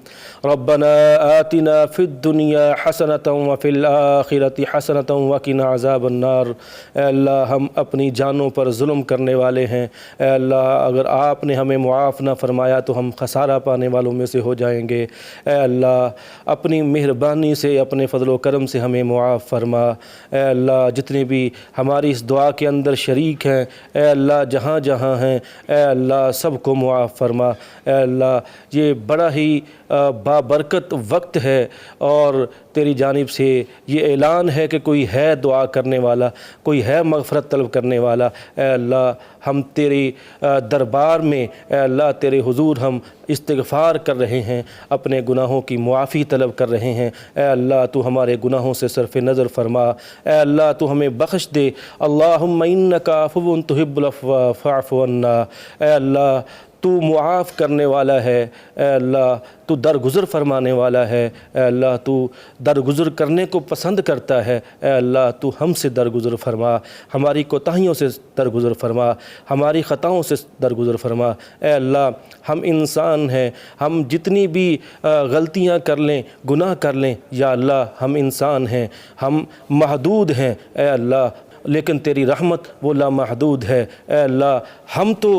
ربنا آتنا في الدنيا حسنة وفي الآخرة حسنة وقنا عذاب النار۔ اے اللہ ہم اپنی جانوں پر ظلم کرنے والے ہیں، اے اللہ اگر آپ نے ہمیں معاف نہ فرمایا تو ہم خسارہ پانے والوں میں سے ہو جائیں گے۔ اے اللہ اپنی مہربانی سے، اپنے فضل و کرم سے ہمیں معاف فرما۔ اے اللہ جتنے بھی ہماری اس دعا کے اندر شریک ہیں، اے اللہ جہاں جہاں ہیں، اے اللہ سب کو معاف فرما۔ اے اللہ یہ بڑا ہی بابرکت وقت ہے اور تیری جانب سے یہ اعلان ہے کہ کوئی ہے دعا کرنے والا، کوئی ہے مغفرت طلب کرنے والا۔ اے اللہ ہم تیری دربار میں، اے اللہ تیرے حضور ہم استغفار کر رہے ہیں، اپنے گناہوں کی معافی طلب کر رہے ہیں۔ اے اللہ تو ہمارے گناہوں سے صرف نظر فرما، اے اللہ تو ہمیں بخش دے۔ اللہم انک عفو تحب العفو فاعف عنا۔ اے اللہ تو معاف کرنے والا ہے، اے اللہ تو درگزر فرمانے والا ہے، اے اللہ تو درگزر کرنے کو پسند کرتا ہے، اے اللہ تو ہم سے درگزر فرما، ہماری کوتاہیوں سے درگزر فرما، ہماری خطاؤں سے درگزر فرما۔ اے اللہ ہم انسان ہیں، ہم جتنی بھی غلطیاں کر لیں، گناہ کر لیں، یا اللہ ہم انسان ہیں، ہم محدود ہیں، اے اللہ لیکن تیری رحمت وہ لامحدود ہے۔ اے اللہ ہم تو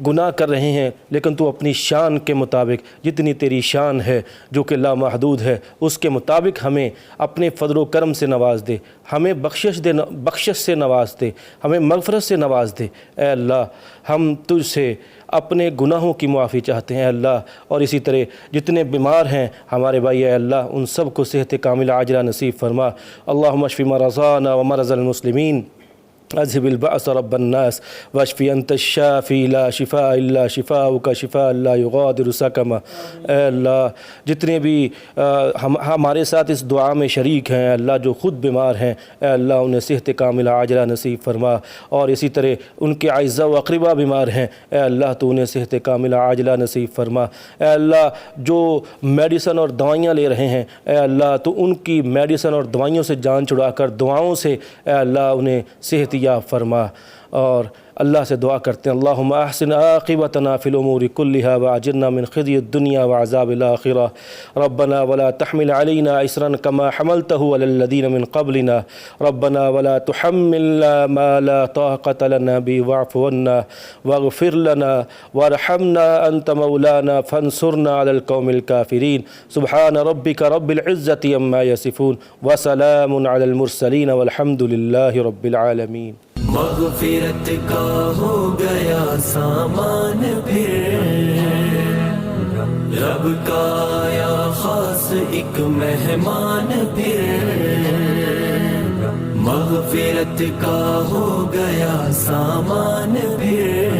گناہ کر رہے ہیں لیکن تو اپنی شان کے مطابق، جتنی تیری شان ہے جو کہ لامحدود ہے، اس کے مطابق ہمیں اپنے فضل و کرم سے نواز دے، ہمیں بخشش سے نواز دے، ہمیں مغفرت سے نواز دے۔ اے اللہ ہم تجھ سے اپنے گناہوں کی معافی چاہتے ہیں اے اللہ، اور اسی طرح جتنے بیمار ہیں ہمارے بھائی اے اللہ ان سب کو صحت کاملہ عاجلہ نصیب فرما۔ اللہم اشف مرضانا ومرضى المسلمین، اذهب البأس رب الناس واشفی انت الشافی لا شفاء الا شفاؤک شفاء لا یغادر سقما۔ اے اللہ جتنے بھی ہمارے ساتھ اس دعا میں شریک ہیں اے اللہ جو خود بیمار ہیں اے اللہ انہیں صحت کاملہ عاجلہ نصیب فرما، اور اسی طرح ان کے اعزاء و اقربا بیمار ہیں اے اللہ تو انہیں صحت کاملہ عاجلہ نصیب فرما۔ اے اللہ جو میڈیسن اور دوائیاں لے رہے ہیں اے اللہ تو ان کی میڈیسن اور دوائیوں سے جان چھڑا کر دعاؤں سے اے اللہ انہیں صحت یاب فرما، اور اللہ سے دعا کرتے ہیں اللہم احسن عاقبتنا فی الامور کلها واجرنا من خزی الدنیا وعذاب الاخرہ، ربنا ولا تحمل علینا اسرا کما حملته علی الذین من قبلنا، ربنا ولا تحملنا ما لا طاقة لنا به واعف عنا واغفر لنا وارحمنا انت مولانا فانصرنا على القوم الكافرین، سبحان ربک رب العزة عما یصفون وسلام علی المرسلین والحمد للہ رب العالمین۔
مغفرت کا ہو گیا سامان پھر، رب کا آیا خاص ایک مہمان پھر، مغفرت کا ہو گیا سامان پھر،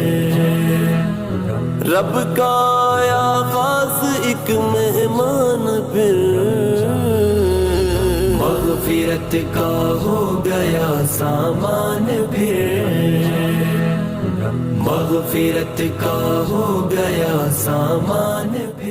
رب کا آیا خاص ایک مہمان پھر، مغفرت کا ہو گیا سامان پھر، مغفرت کا ہو گیا سامان پھر۔